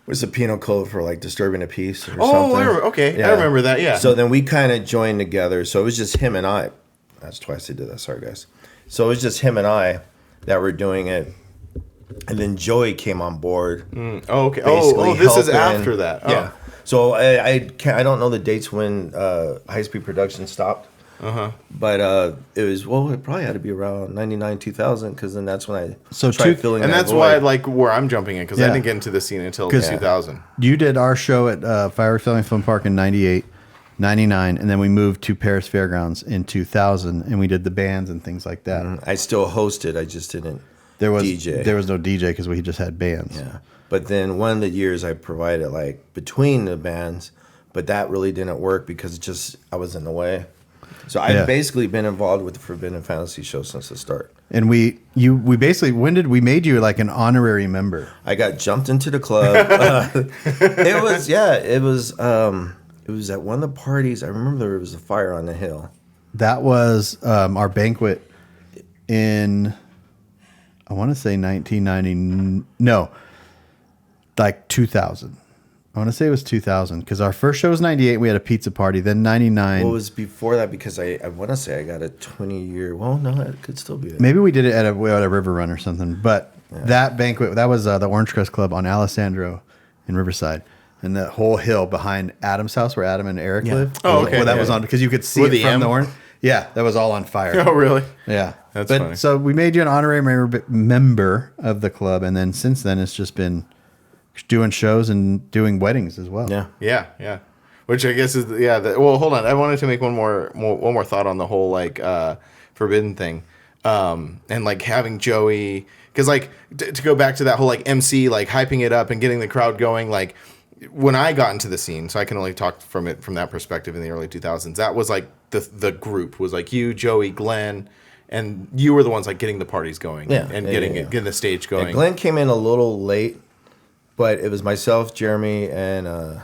Was a penal code for like disturbing the peace or something. I remember that. Yeah. So then we kind of joined together. So it was just him and I. That's twice I did that. Sorry, guys. So it was just him and I that were doing it. And then Joey came on board. Oh, okay. basically This is helping. after that. Oh. Yeah. So I don't know the dates when High Speed Production stopped. But it was it probably had to be around 99, 2000 because then that's when I tried filling And that that's void. why like where I'm jumping in because I Yeah. didn't get into the scene until 'Cause- 2000. You did our show at Fireworks Valley Film Park in 98, 99, and then we moved to Paris Fairgrounds in 2000, and we did the bands and things like that. I still hosted. I just didn't There was DJ. There was no DJ because we just had bands. Yeah. But then one of the years I provided like between the bands, but that really didn't work because I was in the way. So I've Yeah. basically been involved with the Forbidden Fantasy show since the start. And we basically, when did we made you like an honorary member? I got jumped into the club. It was at one of the parties. I remember there was a fire on the hill. That was our banquet in, I want to say 1990. No, like 2000. I want to say it was 2000 because our first show was 98. We had a pizza party. Then 99. What was before that? Because I want to say I got a 20-year. Well, no, it could still be. Maybe we did it at a river run or something. But that banquet, that was the Orange Crest Club on Alessandro in Riverside. And the whole hill behind Adam's house where Adam and Eric live. Oh, okay. Well, that Yeah. was on because you could see With it the from M? the orange. Yeah, that was all on fire. Oh, really? Yeah. That's but funny. So we made you an honorary member of the club. And then since then, it's just been doing shows and doing weddings as well. Yeah. Yeah. Which I guess is well, hold on. I wanted to make one more thought on the whole like Forbidden thing, and like having Joey because like to go back to that whole like MC like hyping it up and getting the crowd going like. When I got into the scene, so I can only talk from that perspective in the early 2000s. That was like the group was like you, Joey, Glenn, and you were the ones like getting the parties going and getting the stage going. Yeah, Glenn came in a little late, but it was myself, Jeremy, and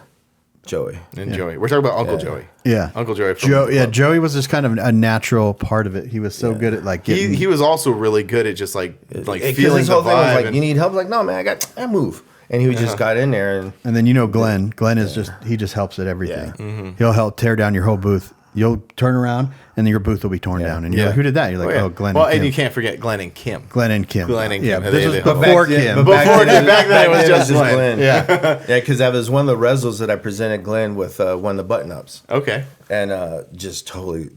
Joey. And Joey, we're talking about Uncle Joey. Yeah. Uncle Joey. From the club. Joey was just kind of a natural part of it. He was so good at like getting. He was also really good at just like Because feeling his the whole thing was vibe. like, and- you need help? Like, no, man, I move. And he just got in there and And then Glenn. Glenn is he just helps at everything. Yeah. Mm-hmm. He'll help tear down your whole booth. You'll turn around and then your booth will be torn down. And you're like, who did that? You're like, yeah. Glenn. Well, and and Kim. you can't forget Glenn and Kim. Glenn and Kim. Glenn and Yeah, Kim. this They- was they- before Back then- Kim. but back then it was just Glenn. Yeah. Yeah, because that was one of the resos that I presented Glenn with one of the button ups. Okay. And just totally,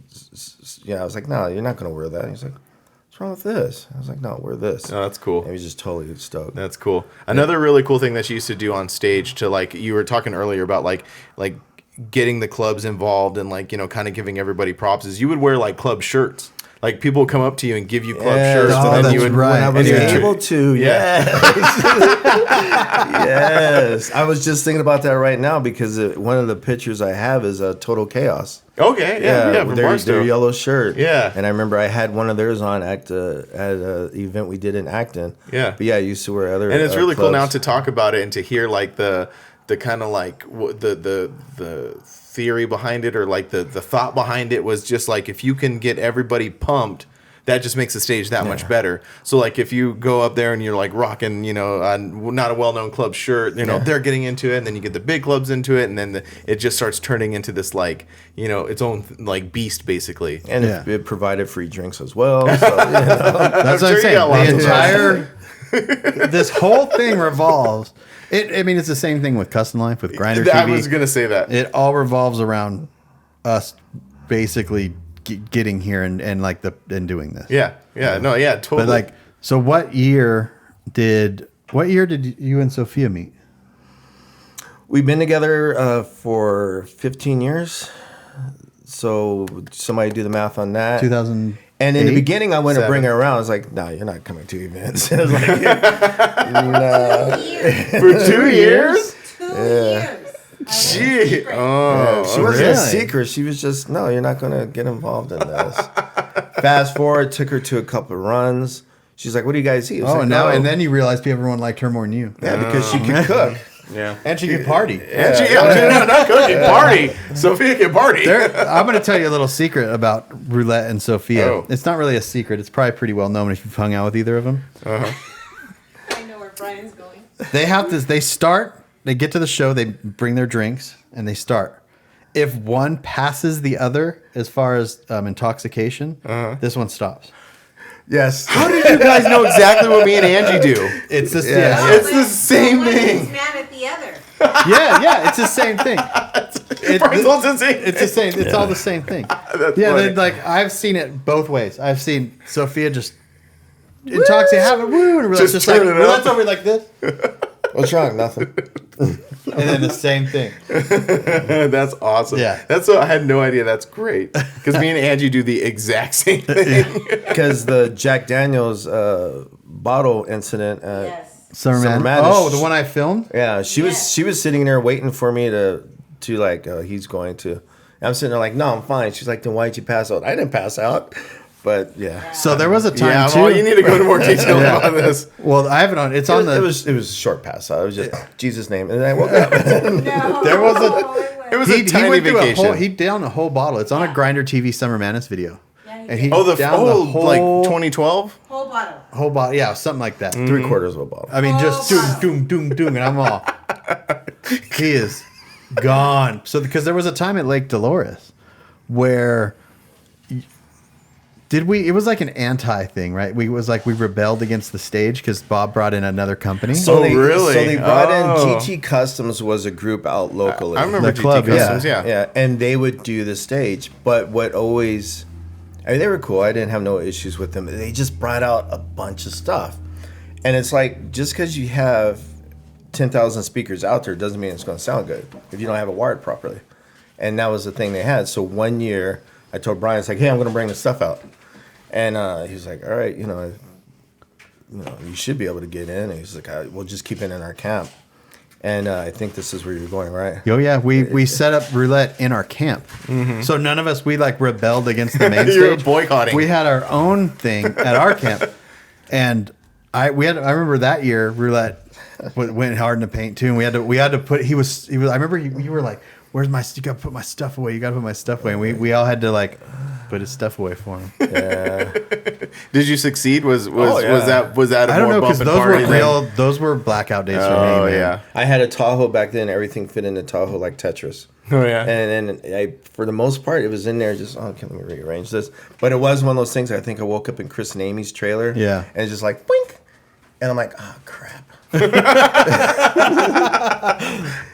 I was like, no, you're not going to wear that. And he's like, what's wrong with this? I was like, no, wear this. Oh, that's cool. And he was just totally stoked. That's cool. Another really cool thing that she used to do on stage to like you were talking earlier about like getting the clubs involved and like kind of giving everybody props is you would wear like club shirts. Like people would come up to you and give you club shirts. Oh, and then that's you would, right. When I was and you would- able to, Yeah. yes. I was just thinking about that right now because one of the pictures I have is a Total Chaos. Okay. Yeah. From their Barstow. yellow shirt. Yeah. And I remember I had one of theirs on at an event we did in Acton. Yeah. But yeah, I used to wear other And it's really cool now clubs. to talk about it and to hear like the kind of like the theory behind it or like the thought behind it was just like if you can get everybody pumped, that just makes the stage that much better. So like if you go up there and you're like rocking, not a well-known club shirt, they're getting into it, and then you get the big clubs into it, and then it just starts turning into this like its own like beast basically. And Yeah. it provided free drinks as well. So, That's what sure I'm you saying. got lots The of entire this whole thing revolves. It's the same thing with Custom Life with Grindr TV. I was gonna say that. It all revolves around us basically getting here and doing this. Totally. But like, so what year did you and Sophia meet? we've been together for 15 years. So somebody do the math on that. 2000. And in the beginning, I went to bring her 7. around. I was like, "No, you're not coming to events." I was like, "No." 2 years. For 2 years? 2 years. Gee. Oh, She wasn't a really? secret. She was just, "No, you're not going to get involved in this." Fast forward, took her to a couple of runs. She's like, "What do you guys eat?" I was Oh, like, no. "No." And then you realized everyone liked her more than you. Yeah, because she could cook. Yeah. And she could party. Not cooking. Party. Sophia can party. I'm going to tell you a little secret about Roulette and Sophia. Oh. It's not really a secret. It's probably pretty well known if you've hung out with either of them. I know where Brian's going. They have this. They get to the show. They bring their drinks and they start. If one passes the other as far as intoxication, this one stops. Yes. How did you guys know exactly what me and Angie do? It's this. Yeah. It's the same One is thing. mad at the other. Yeah. It's the same thing. It's the same. It's all the same thing. That's Yeah, funny. like I've seen it both ways. I've seen Sophia just intoxicated, have a woo, and Roulette's Just just like turn it Roulette's up. over like this, What's wrong? Nothing. and then the same thing. That's awesome. Yeah. That's what I had no idea. That's great. Because me and Angie do the exact same thing. Because the Jack Daniels bottle incident. Yes. Summer Summer Madness. Madness. Oh, the one I filmed. Yeah, she was sitting there waiting for me to like he's going to. And I'm sitting there like, no, I'm fine. She's like, then why'd you pass out? I didn't pass out, but yeah. So there was a time Yeah, too. well, you need to go into more detail about this. Well, I have it on. It's It on was, the. it was a short pass out. It was just Jesus' name, and then I woke up. No. There was It was He a tiny went through vacation. a whole. He downed a whole bottle. It's on a Grinder TV Summer Madness video. Yeah, he And did. he oh, downed the whole like 2012? Whole bottle. whole bottle. Yeah, something like that. 3/4 of a bottle. I mean, just Oh, doom, doom, doom, doom, and I'm all. He is gone. So because there was a time at Lake Dolores where it was like an anti thing, right? We rebelled against the stage because Bob brought in another company. Oh, really? So they brought Oh. in GT Customs was a group out locally. I remember The GT club, yeah. Customs, yeah. Yeah, and they would do the stage. But what always, I mean, they were cool. I didn't have no issues with them. They just brought out a bunch of stuff. And it's like, just because you have 10,000 speakers out there doesn't mean it's going to sound good if you don't have it wired properly. And that was the thing they had. So one year, I told Brian, it's like, hey, I'm going to bring the stuff out. And he was like, all right, you should be able to get in. And he's like, we'll just keep it in our camp. And I think this is where you're going, right? Oh yeah, we set up Roulette in our camp, so none of us rebelled against the main You were stage. boycotting. We had our own thing at our camp, and I remember that year Roulette went hard in the paint too, and we had to put he was I remember you were like, where's my you got to put my stuff away, and we all had to put his stuff away for him. Yeah. Did you succeed? Was yeah. that a I don't more know because bumping those party were than- those were blackout days for me. Oh, Man. yeah. I had a Tahoe back then. Everything fit in the Tahoe like Tetris. Oh, yeah. And then for the most part, it was in there just, okay, let me rearrange this. But it was one of those things, I think I woke up in Chris and Amy's trailer. Yeah. And it's just like, boink. And I'm like, oh, crap.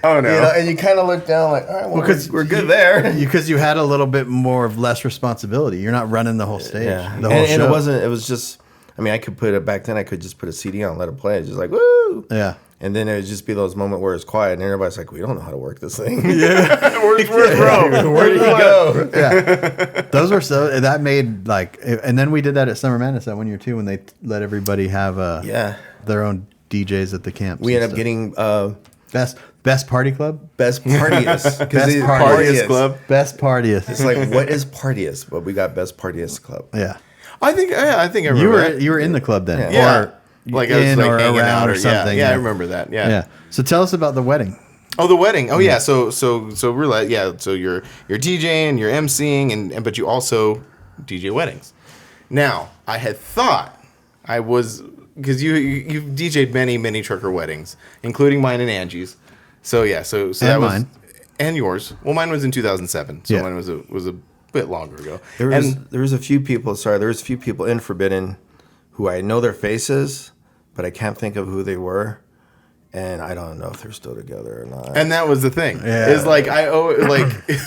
Oh, no. And you kind of look down like, all right, well, Because we're good there. Because you had a little bit more of less responsibility. You're not running the whole stage. Yeah. The whole And show. it was just, I mean, I could put it back then, I could just put a CD on, let it play. It's just like, woo. Yeah. And then it would just be those moments where it's quiet and everybody's like, we don't know how to work this thing. Where's bro? Where did he go? Yeah. Those were that made and then we did that at Summer Madness that one year too when they let everybody have Yeah. their own DJs at the camp. We ended up getting best party club? best partiest. Best Partyist Club. Best partyist. It's like, what is partiest? But we got best partiest club. Yeah. I think I remember that. You were in the club then. Yeah. Or Like I was in like or hanging around out or something. Yeah, I remember that. Yeah. Yeah. So tell us about the wedding. Oh, the wedding. Oh, yeah. So Roulette. Yeah. So you're DJing, you're MCing, and but you also DJ weddings. Now, I had thought I was because you've DJ'd many trucker weddings, including mine and Angie's. So yeah. So that was mine. and yours. Well, mine was in 2007. So Yeah. mine was a bit longer ago. There was a few people in Forbidden who I know their faces, but I can't think of who they were. And I don't know if they're still together or not. And that was the thing. Yeah. Is like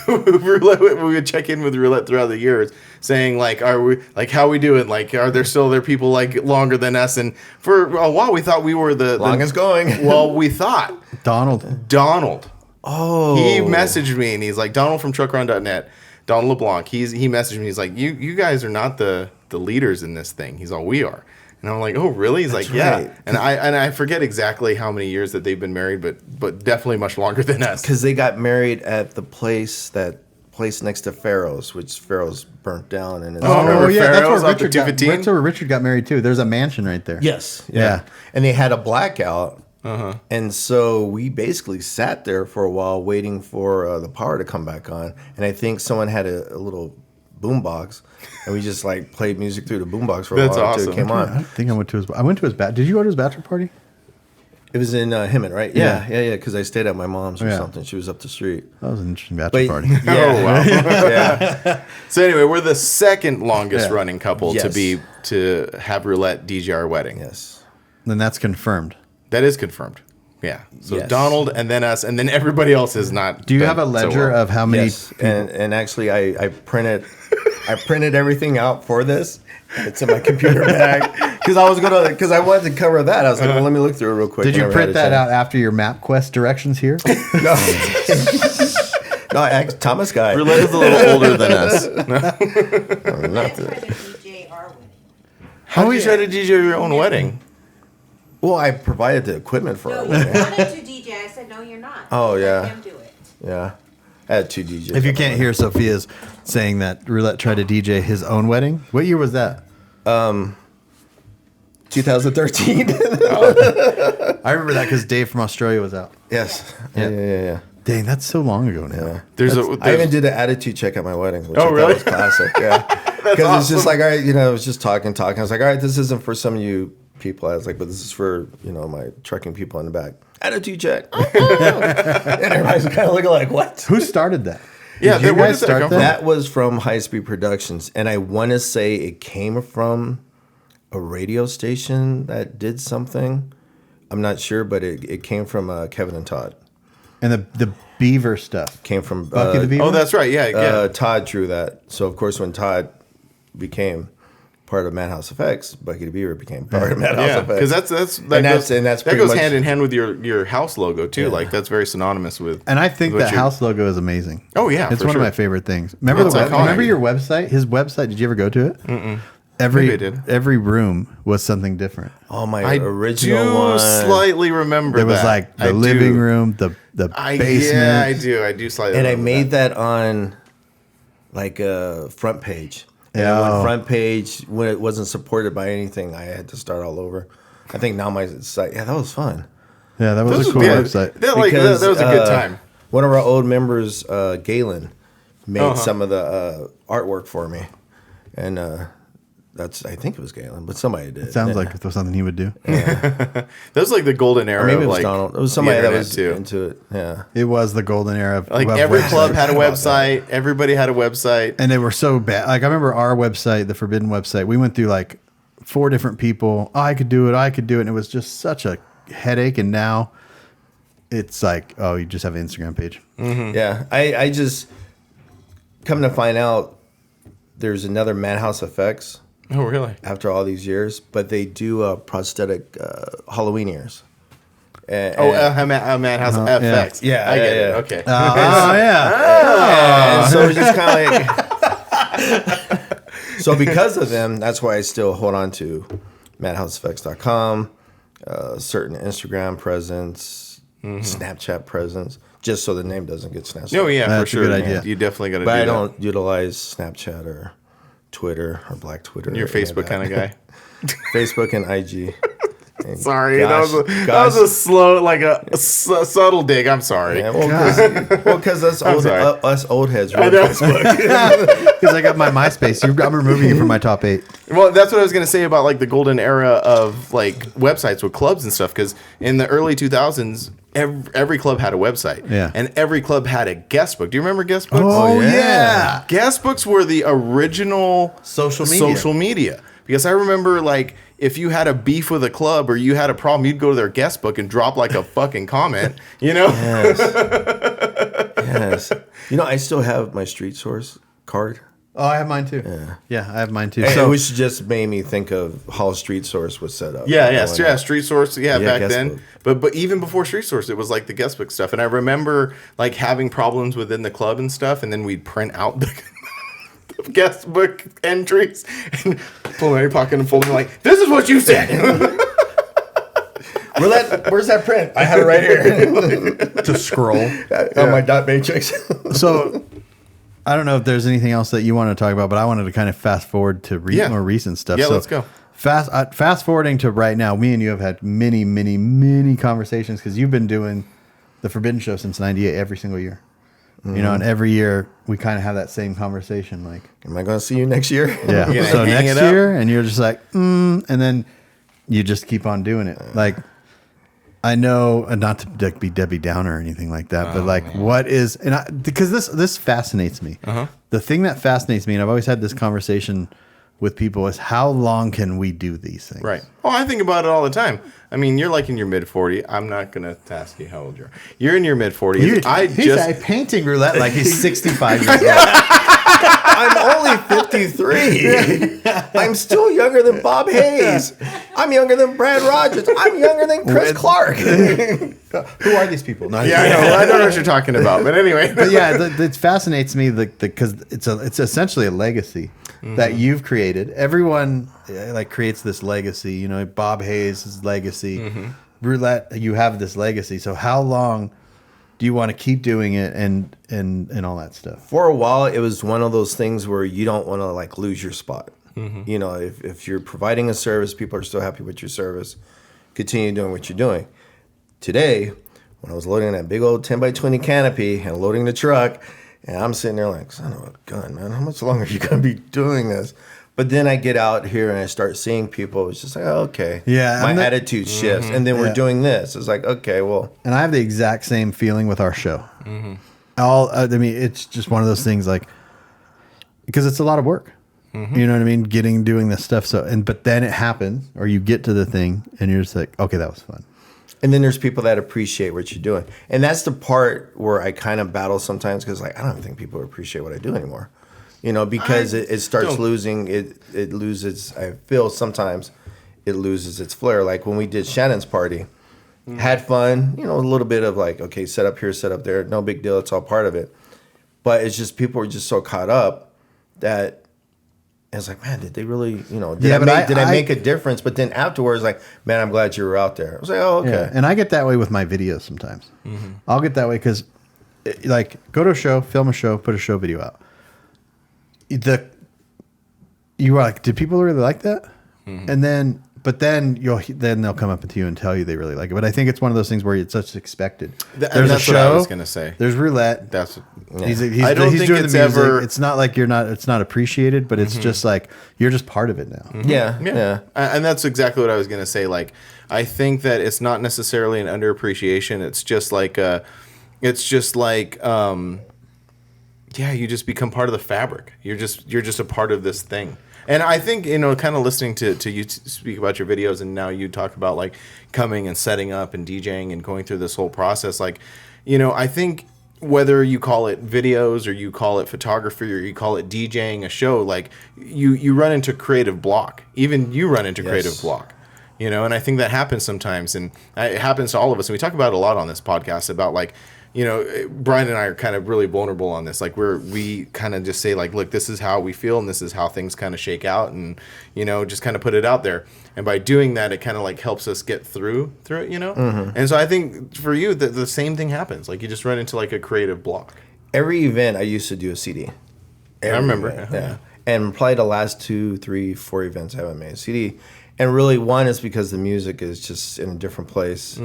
Roulette, we would check in with Roulette throughout the years, saying are we how we doing? Are there still people longer than us? And for a while we thought we were the Longest going. Well, we thought Donald. Donald. Oh. He messaged me and he's like, Donald from truckrun.net Donald LeBlanc, he messaged me. He's like, you guys are not the leaders in this thing. He's all, we are. And I'm like, oh, really? He's like, right. yeah. And I forget exactly how many years that they've been married, but definitely much longer than us. Because they got married at the place next to Pharaoh's, which Pharaoh's burnt down. And remember Pharaoh's off the 215? That's where Richard got married too. There's a mansion right there. Yes. Yeah. And they had a blackout. And so we basically sat there for a while waiting for the power to come back on. And I think someone had a little boombox, and we just like played music through the boombox for a That's while until awesome. it came I on. think I went to his. Did you go to his bachelor party? It was in Hemet, right? Yeah. Yeah. Because I stayed at my mom's or Yeah. something. She was up the street. That was an interesting bachelor party. Yeah. Oh, wow. Yeah. So anyway, we're the second longest running couple Yes. to have Roulette DJ our wedding. Yes. Then that's confirmed. That is confirmed. Yeah. So Yes. Donald and then us and then everybody else is not. Do you done have a so ledger well. of how many? Yes. And actually, I printed everything out for this. It's in my computer bag because I wanted to cover that. I was like, well, let me look through it real quick. Did you whenever I print had a that chance. out after your MapQuest directions here? No, Thomas guy. Roulette is a little older than us. Not Let's the- try to DJ our wedding. How do you try to DJ your own wedding? Well, I provided the equipment for No, it. you wanted to DJ. I said, no, you're not. Oh, Let yeah. him do it. Yeah. I had 2 DJs. If you can't hear, Sophia's saying that Roulette tried to DJ his own wedding. What year was that? 2013. I remember that because Dave from Australia was out. Yes. Yeah. Dang, that's so long ago now. I even did an attitude check at my wedding. Which Oh, I thought really? was classic. Yeah. Because it's just like, all right, I was just talking. I was like, all right, this isn't for some of you people. I was like, but this is for, my trucking people in the back. Attitude check. And everybody's kind of looking like, what? Who started that? Yeah, Did you where guys did that start come that? from? That was from High Speed Productions. And I want to say it came from a radio station that did something. I'm not sure, but it came from Kevin and Todd. And the beaver stuff. Came from Bucky the Beaver? Oh, that's right. Yeah. Todd drew that. So of course, when Todd became part of Madhouse Effects, Bucky the Beaver became part of Madhouse Yeah, Effects. because that pretty goes much- hand in hand with your house logo too. Like that's very synonymous with. And I think with that your- house logo is amazing. Oh, yeah, it's for one sure. of my favorite things. Remember It's iconic. remember your website? His website. Did you ever go to it? Maybe Every I did. every room was something different. Oh, my I original do one. slightly remember. There was that. like the I living do. room, the basement. Yeah, I do. I do slightly. And I remember made that on like a front page. And Yeah. on front page, when it wasn't supported by anything, I had to start all over. I think now my site, that was fun. Yeah, that was Those a cool yeah, website. that was a good time. One of our old members, Galen, made Uh-huh. some of the artwork for me. And I think it was Galen, but somebody did. It sounds Yeah. like it was something he would do. That was like the golden era. Or maybe of it was like Donald. It was the somebody that internet, was too. into it. Yeah. It was the golden era of Like web every websites. club had a About that. website. Everybody had a website. And they were so bad. Like I remember our website, the Forbidden website. We went through like 4 different people. Oh, I could do it. And it was just such a headache. And now it's like, oh, you just have an Instagram page. Yeah. I just come to find out there's another Madhouse Effects Oh, really? after all these years, but they do prosthetic Halloween ears. And, Madhouse FX. Yeah, I get yeah, it. yeah. Okay. Oh, yeah. and so it's just kind of like. So because of them, that's why I still hold on to madhouseeffects.com, certain Instagram presence, Snapchat presence, just so the name doesn't get snatched. Oh up. yeah, That's a for sure. good idea. You definitely got to do But I that. don't utilize Snapchat or Twitter or Black Twitter. You're a or any Facebook kind of that. guy. Facebook and IG. And Sorry, gosh, that was a slow, like a subtle dig. I'm sorry. Yeah, well, because us sorry. us old heads I read know. Facebook. Because I got my MySpace. I'm removing you from my top 8. Well, that's what I was gonna say about like the golden era of like websites with clubs and stuff. Because in the early 2000s, every club had a website. Yeah. And every club had a guest book. Do you remember guest books? Oh, yeah. yeah. Guest books were the original Social media. Social media. Because I remember like if you had a beef with a club or you had a problem, you'd go to their guest book and drop like a fucking comment. You know? Yes. Yes. I still have my Street Source card. Oh, I have mine too. Yeah, I have mine too. So, So which just made me think of how Street Source was set up. Yeah, Going out. Street Source, back guest then. book. But even before Street Source, it was like the guest book stuff. And I remember like having problems within the club and stuff, and then we'd print out guest book entries and pull my pocket and fold them like, this is what you said. Roulette, where's that print? I have it right here. To scroll. On my dot matrix. So I don't know if there's anything else that you want to talk about, but I wanted to kind of fast forward to more recent stuff. Yeah, so let's go. Fast forwarding to right now, me and you have had many, many, many conversations because you've been doing the Forbidden Show since '98 every single year. Mm-hmm. You know, and every year we kind of have that same conversation. Like, am I going to see you next year? Yeah. So next year, and you're just like, and then you just keep on doing it. Like, I know, not to be Debbie Downer or anything like that, but like, what is, because this fascinates me. The thing that fascinates me, and I've always had this conversation with people, is how long can we do these things? Right. Well, I think about it all the time. I mean, you're like in your mid 40s. I'm not going to ask you how old you are. You're in your mid 40s. He's painting Roulette like he's 65 years old. I'm only 53. I'm still younger than Bob Hayes. I'm younger than Brad Rogers. I'm younger than Chris Clark. Who are these people? I don't know what you're talking about. But anyway. But yeah, it fascinates me because it's essentially a legacy that you've created. Everyone like creates this legacy. You know, Bob Hayes' legacy. Roulette, you have this legacy. So how long do you want to keep doing it and all that stuff? For a while, it was one of those things where you don't want to like lose your spot. You know, if you're providing a service, people are still happy with your service, continue doing what you're doing. Today, when I was loading that big old 10 by 20 canopy and loading the truck, and I'm sitting there like, son of a gun, man, how much longer are you going to be doing this? But then I get out here and I start seeing people. It's just like, oh, okay. Yeah. My attitude shifts. And then we're doing this. It's like, okay, well. And I have the exact same feeling with our show. I mean, it's just one of those things like, because it's a lot of work. You know what I mean? Doing this stuff. But then it happens, or you get to the thing and you're just like, okay, that was fun. And then there's people that appreciate what you're doing. And that's the part where I kind of battle sometimes because like, I don't think people appreciate what I do anymore. You know, because it starts losing, it loses, I feel sometimes it loses its flair. Like when we did Shannon's party, had fun, you know, a little bit of like, okay, set up here, set up there, no big deal, it's all part of it. But it's just, people were just so caught up that it's like, man, did they really, you know, did I make a difference? But then afterwards, like, man, I'm glad you were out there. I was like, oh, okay. Yeah. And I get that way with my videos sometimes. I'll get that way because, like, go to a show, film a show, put a show video out. You are like, did people really like that? And then, but then they'll come up to you and tell you they really like it. But I think it's one of those things where it's such expected. There's a show. What I was gonna say. There's Roulette. He's I don't think doing it's the music. ever. It's not like it's not appreciated, but it's just like you're just part of it now. Yeah. And that's exactly what I was gonna say. Like, I think that it's not necessarily an underappreciation. It's just like you just become part of the fabric. You're just a part of this thing. And I think, you know, kind of listening to you speak about your videos, and now you talk about like coming and setting up and DJing and going through this whole process. Like, you know, I think whether you call it videos or you call it photography or you call it DJing a show, like you run into creative block. Even you run into creative block. You know, and I think that happens sometimes, and it happens to all of us. And we talk about it a lot on this podcast about like, you know, Brian and I are kind of really vulnerable on this. Like we kind of just say like, look, this is how we feel and this is how things kind of shake out, and, you know, just kind of put it out there. And by doing that, it kind of like helps us get through it, you know? And so I think for you, the same thing happens. Like you just run into like a creative block. Every event I used to do a CD. I remember. Yeah. And probably the last 2, 3, 4 events I haven't made a CD. And really, one is because the music is just in a different place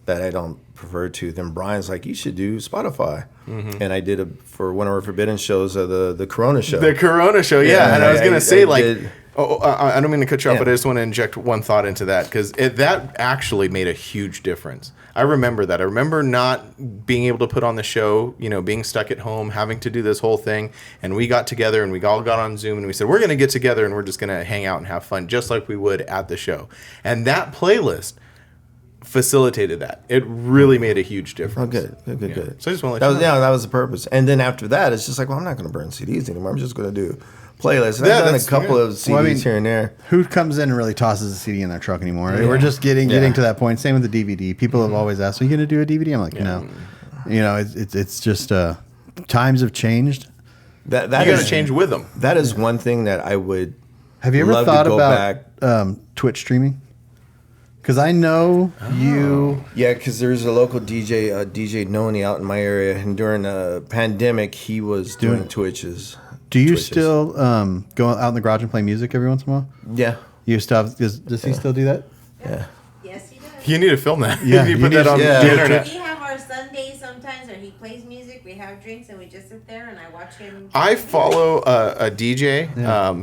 that I don't prefer to. Then Brian's like, you should do Spotify. And I did it for one of our Forbidden shows, the Corona show. The Corona show, yeah. And I was going to say, I don't mean to cut you off, but I just want to inject one thought into that, because that actually made a huge difference. I remember that. I remember not being able to put on the show, you know, being stuck at home, having to do this whole thing. And we got together and we all got on Zoom and we said, we're going to get together and we're just going to hang out and have fun just like we would at the show. And that playlist facilitated that. It really made a huge difference. Oh, good. So I just want to let you know. That was the purpose. And then after that, it's just like, well, I'm not going to burn CDs anymore. I'm just going to do playlists. And I've done a couple of CDs here and there. Who comes in and really tosses a CD in their truck anymore? We're just getting to that point. Same with the DVD. People have always asked, are you going to do a DVD? I'm like, no. You know, it's just times have changed. That You got is to change with them. that is one thing that I would. Have you ever love to thought go about back. Twitch streaming? Because I know you. Yeah, because there's a local DJ, DJ Noni out in my area, and during the pandemic, he was doing Twitches. Do you Twitches. still go out in the garage and play music every once in a while? Yeah, You still have, does he still do that? yeah. Yes, he does. You need to film that. Yeah, you you put need that to- on yeah. the internet. We have our Sundays sometimes where he plays music, we have drinks, and we just sit there and I watch him. I follow a DJ.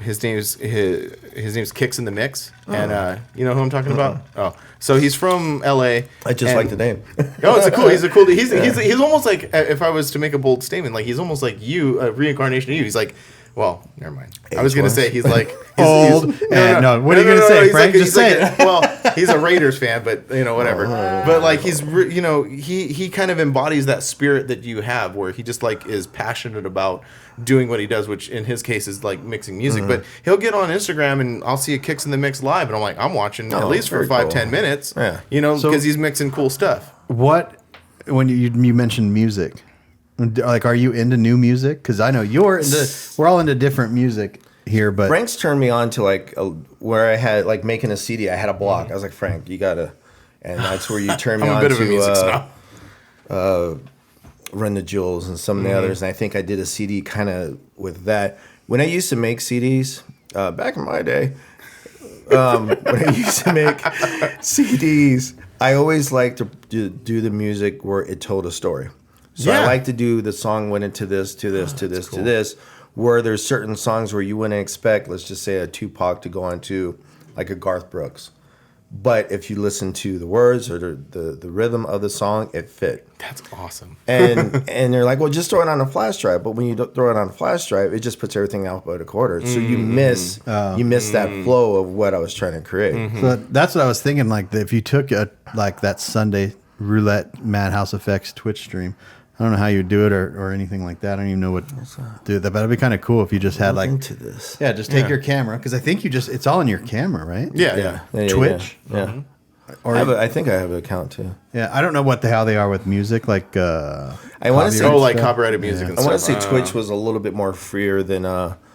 His name's Kicks in the Mix, and you know who I'm talking about? Oh, so he's from L.A. I just like the name. Oh, it's a cool. He's a cool. He's almost like, if I was to make a bold statement, like he's almost like you, a reincarnation of you. He's like, well, never mind. I was gonna Age-wise? say he's like Old. What are you gonna say, he's Frank? like- Just he's say like it. Well, he's a Raiders fan, but whatever. But like he kind of embodies that spirit that you have, where he just like is passionate about doing what he does, which in his case is like mixing music. But he'll get on Instagram and I'll see a Kicks in the Mix live, and I'm like, I'm watching at least for very 5-10 cool. minutes. Yeah. Because So- he's mixing cool stuff. What when you mentioned music? Like, are you into new music? Because I know you're into. We're all into different music here, but Frank's turned me on to where I had like making a CD. I had a block. I was like, Frank, you gotta, and that's where you turn me I'm a on bit of a to music snob. Run the Jewels and some of the others. And I think I did a CD kind of with that. When I used to make CDs back in my day, when I used to make CDs, I always liked to do the music where it told a story. So Yeah. I like to do the song went into this, to this, to this, to this, where there's certain songs where you wouldn't expect, let's just say a Tupac to go into like a Garth Brooks. But if you listen to the words or the rhythm of the song, it fit. That's awesome. And they're like, well, just throw it on a flash drive. But when you don't throw it on a flash drive, it just puts everything alphabetical order. So you miss that flow of what I was trying to create. so that's what I was thinking. Like, if you took like that Sunday Roulette Madhouse Effects Twitch stream, I don't know how you would do it or anything like that. I don't even know what to do that, but it'd be kind of cool if you just had like Into this. yeah, just take your camera, because I think it's all in your camera, right? Yeah. Twitch? Yeah. Or I think I have an account too. yeah, I don't know how they are with music. Like I want to say, Oh, like copyrighted music and I stuff. want to say Twitch was a little bit more freer than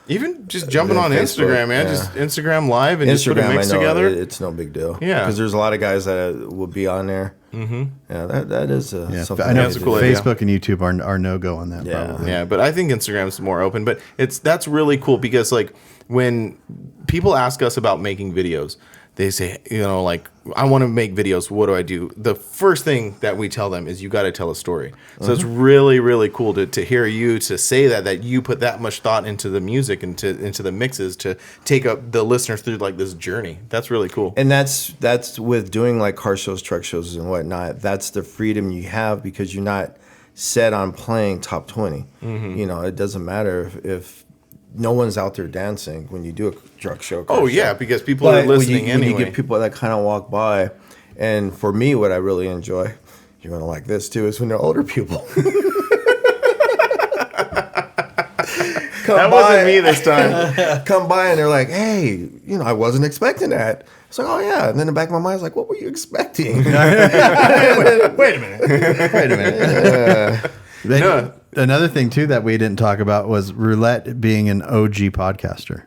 Even just jumping than on Facebook, Instagram, man. yeah. Just Instagram Live and just put a Instagram. I mix know together. it's no big deal. Yeah. because there's a lot of guys that will be on there. Mm-hmm. Yeah, that is yeah, something. I know That's a cool idea. Facebook and YouTube are no go on that. Yeah. Probably. Yeah, but I think Instagram's more open. But that's really cool because like when people ask us about making videos, they say, like, I want to make videos. What do I do? The first thing that we tell them is you got to tell a story. So it's really, really cool to hear you to say that you put that much thought into the music and into the mixes to take up the listener through like this journey. That's really cool. And that's with doing like car shows, truck shows, and whatnot. That's the freedom you have because you're not set on playing top 20. It doesn't matter if no one's out there dancing when you do a truck show. car Oh show. yeah, because people are listening when anyway. you get people that kind of walk by, and for me, what I really enjoy, you're gonna like this too, is when they're older people. That wasn't me this time. Come by and they're like, "Hey, I wasn't expecting that." It's like, "Oh yeah," and then in the back of my mind, I was like, "What were you expecting?" Wait a minute. No. Another thing too that we didn't talk about was Roulette being an OG podcaster,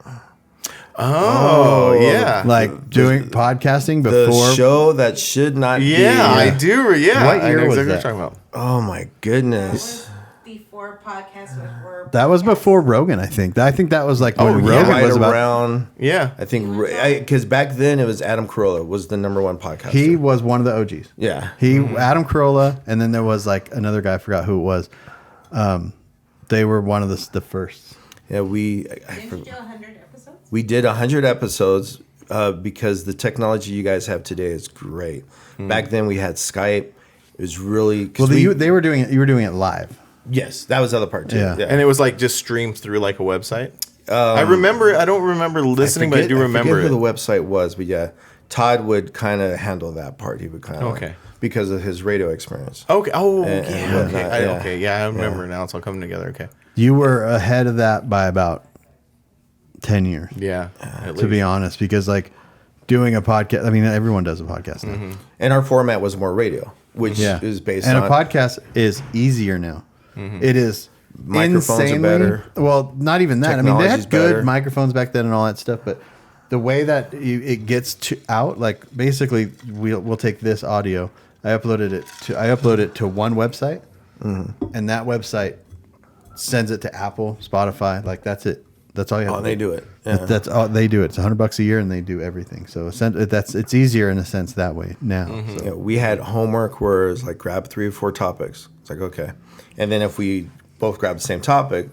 Oh yeah, like doing podcasting The before. show that should not be. yeah, I do. Yeah, What I year know was exactly what that? you're talking about. Oh my goodness. Before podcasts were. That was before Rogan, I think. I think that was like when Oh, yeah. Rogan Right was about. around. Yeah, I think because back then it was Adam Carolla was the #1 podcaster. He was one of the OGs. yeah. Adam Carolla, and then there was like another guy. I forgot who it was. They were one of the first. Yeah, Didn't you do 100 episodes? we did 100 episodes because the technology you guys have today is great. Back then we had Skype. It was really 'cause Well, they were doing it. You were doing it live. yes, that was the other part too. Yeah. and it was like just streamed through like a website. I remember. I don't remember listening, but I do remember forget it. who the website was, but yeah, Todd would kind of handle that part. He would kind of Okay. because of his radio experience. Okay. Oh, And yeah. whatnot, Okay. yeah. Okay. Yeah, I remember now. It's all coming together. Okay. You were ahead of that by about 10 years. Yeah. To be honest, because like doing a podcast. I mean, everyone does a podcast now. And our format was more radio, which Yeah, is based and on a podcast is easier now. It is Microphones are better. Well, not even that. I mean, they Technology's had good better. microphones back then and all that stuff, but the way that it gets out, like basically, we'll take this audio. I upload it to one website, and that website sends it to Apple, Spotify. Like that's it. That's all you have. Oh, to they do it. Yeah. That's all they do. It's $100 a year, and they do everything. So it's easier in a sense that way now. So. Yeah, we had homework where it's like grab 3 or 4 topics. It's like, okay. And then if we both grabbed the same topic,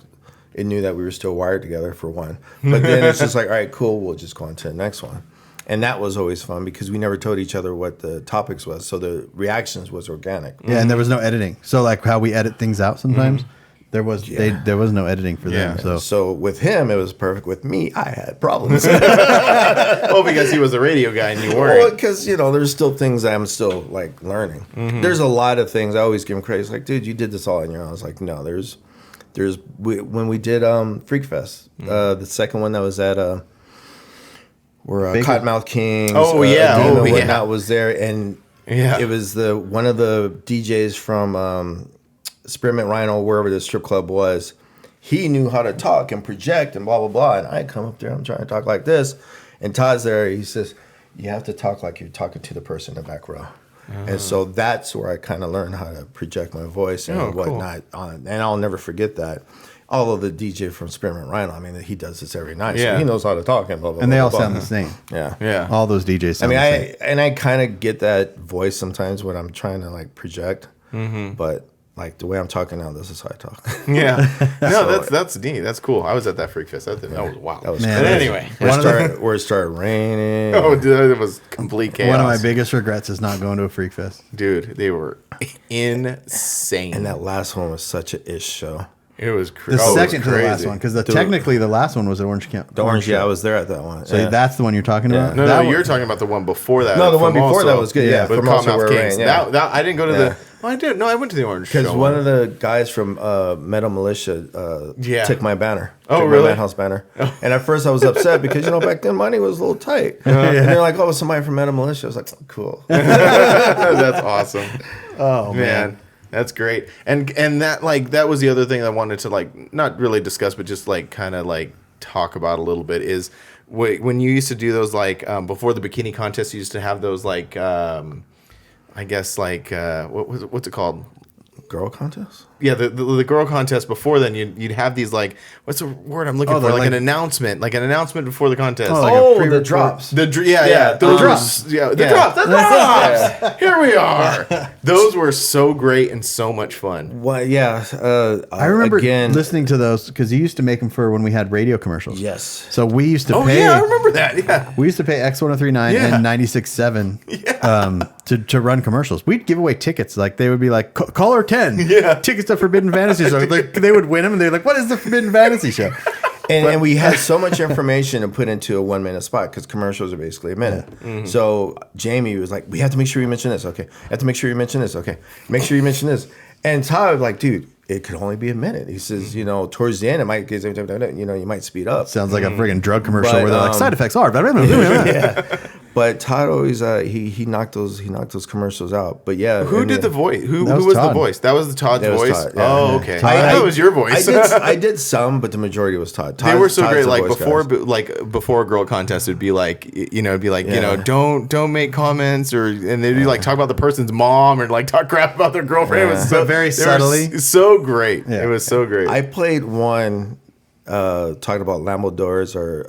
it knew that we were still wired together for one. But then it's just like, all right, cool, we'll just go on to the next one. And that was always fun because we never told each other what the topics was. So the reactions was organic. Yeah, and there was no editing. So like how we edit things out sometimes, there was no editing for them. So with him, it was perfect. With me, I had problems. Well, because he was a radio guy and you weren't. Well, because there's still things that I'm still like learning. There's a lot of things I always give him credit. It's like, dude, you did this all on your own. I was like, no, when we did Freak Fest, the second one that was at where Cottonmouth Kings, Whatnot was there, and it was one of the DJs from Spearmint Rhino, wherever the strip club was. He knew how to talk and project and blah blah blah, and I come up there, I'm trying to talk like this, and Todd's there. He says, "You have to talk like you're talking to the person in the back row." And so that's where I kind of learned how to project my voice and whatnot. And I'll never forget that. Although the DJ from Spearmint Rhino, I mean, he does this every night, so he knows how to talk and blah blah. And they blah, all blah, sound blah. the same. Yeah. All those DJs sound the same. I kind of get that voice sometimes when I'm trying to like project, but like the way I'm talking now, this is how I talk. Yeah. No, that's neat. That's cool. I was at that Freak Fest. That was wild. That was Man, but anyway. Where it started raining. Oh, dude, it was complete chaos. One of my biggest regrets is not going to a Freak Fest. Dude, they were insane. And that last one was such a ish show. It was crazy. The second to the last one, because technically the last one was at Orange Camp. The Orange, I was there at that one. So that's the one you're talking about? No, you're talking about the one before that. No, the one before that was good. Yeah, but from Also Cottonmouth Where It Kings. Rained, yeah. That I didn't go to the. Well, I did. No, I went to the Orange show. Because one of the guys from Metal Militia took my banner. Oh, took really? My Madhouse banner. And at first I was upset because, back then money was a little tight. And they're like, oh, somebody from Metal Militia. I was like, cool. That's awesome. Oh, man. That's great. And that was the other thing I wanted to not really discuss, but just kind of talk about a little bit is when you used to do those before the bikini contest, you used to have those I guess what's it called? Girl contest? Yeah, the girl contest before then you'd have these what's the word I'm looking for? An announcement. Like an announcement before the contest. The drops. The drops. The drops. Here we are. Those were so great and so much fun. Well, yeah. I remember listening to those because you used to make them for when we had radio commercials. Yes. So we used to pay. Oh, yeah, I remember that. Yeah. We used to pay X1039 and 96.7 to run commercials. We'd give away tickets. Like they would be like, caller 10. Yeah. Tickets to Forbidden Fantasy Show. Like, they would win them and they're like, what is the Forbidden Fantasy Show? And we had so much information to put into a 1 minute spot because commercials are basically a minute. Yeah. Mm-hmm. So Jamie was like, we have to make sure you mention this. Okay. Have to make sure you mention this. Okay. Make sure you mention this. And Todd was like, dude, it could only be a minute. He says, towards the end, it might get, you might speed up. Sounds like a friggin' drug commercial where they're like, side effects are. Yeah. But Todd always he knocked those commercials out. But yeah, who did the voice? Who was the voice? That was Todd's voice. Todd, yeah. Oh, okay. That was your voice. I did some, but the majority was Todd. They were so great. Before a girl contest, it'd be don't make comments and they'd be talk about the person's mom or talk crap about their girlfriend. Yeah. It was so very subtly. So great. Yeah. It was so great. I played one talking about Lambo doors or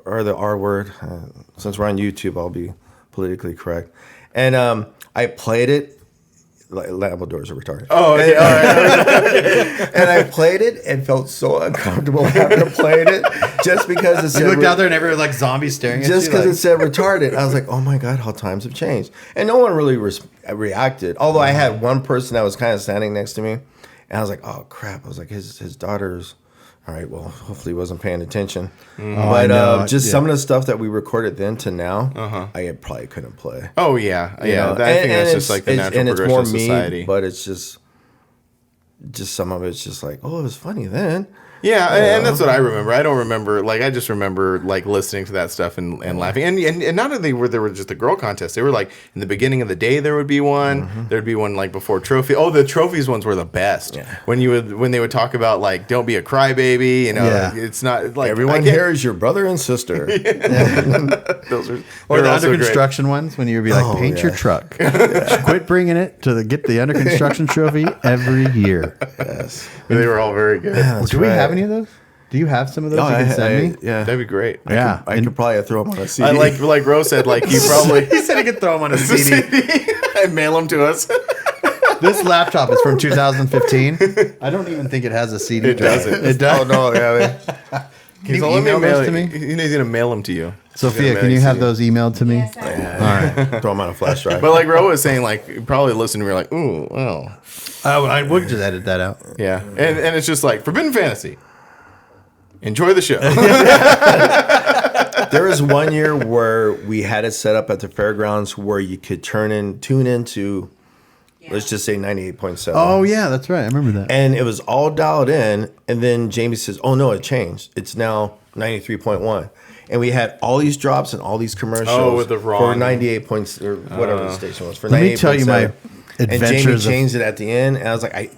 or the R word. Since we're on YouTube, I'll be politically correct. And I played it. Lambo doors are retarded. Oh, okay. All right. And I played it and felt so uncomfortable after playing it, just because it said. You looked out there and everyone was zombies staring at you. Just because it said retarded, I was like, "Oh my god, how times have changed!" And no one really reacted. Although I had one person that was kind of standing next to me, and I was like, "Oh crap!" I was like, "His daughter's." All right, well, hopefully he wasn't paying attention. But some of the stuff that we recorded then to now, I probably couldn't play. Oh, yeah. Yeah, I think that's just the natural progression of society. But it's just just some of it's just like, oh, it was funny then. Yeah, and that's what I remember. I don't remember, like, I just remember, like, listening to that stuff and laughing. And not only were there just the girl contests, they were, like, in the beginning of the day there would be one. There'd be one, like, before trophy. Oh, the trophies ones were the best. Yeah. When they would talk about, like, don't be a crybaby, you know, it's not, like. Everyone here is your brother and sister. Those are, Or the also under great. construction ones when you would be like, paint your truck. Quit bringing it to get the under construction trophy every year. Yes. They were all very good. Yeah, that's Do we right. have any of those? Do you have some of those Oh, you can send me? Yeah. That'd be great. Yeah. I could probably throw them on a CD. I like Rose said, like, you probably. He said he could throw them on a CD. and mail them to us. This laptop is from 2015. I don't even think it has a CD. It doesn't. It does. Oh, no, yeah. Can you So let me email those to me? He's going to mail them to you. Sophia, can you have those emailed to me? Yes, I will. All right. Throw them on a flash drive. But like Ro was saying, like, you probably listen to me, like, ooh, well. I would just edit that out. Yeah. And it's just like, Forbidden Fantasy. Enjoy the show. There was one year where we had it set up at the fairgrounds where you could tune into, let's just say 98.7. Oh, yeah, that's right. I remember that. And it was all dialed in. And then Jamie says, oh, no, it changed. It's now 93.1. And we had all these drops and all these commercials with the for wrong- 98 points or whatever the station was. For Let me tell you my 98.7. And Jamie adventures of- changed it at the end. And I was like,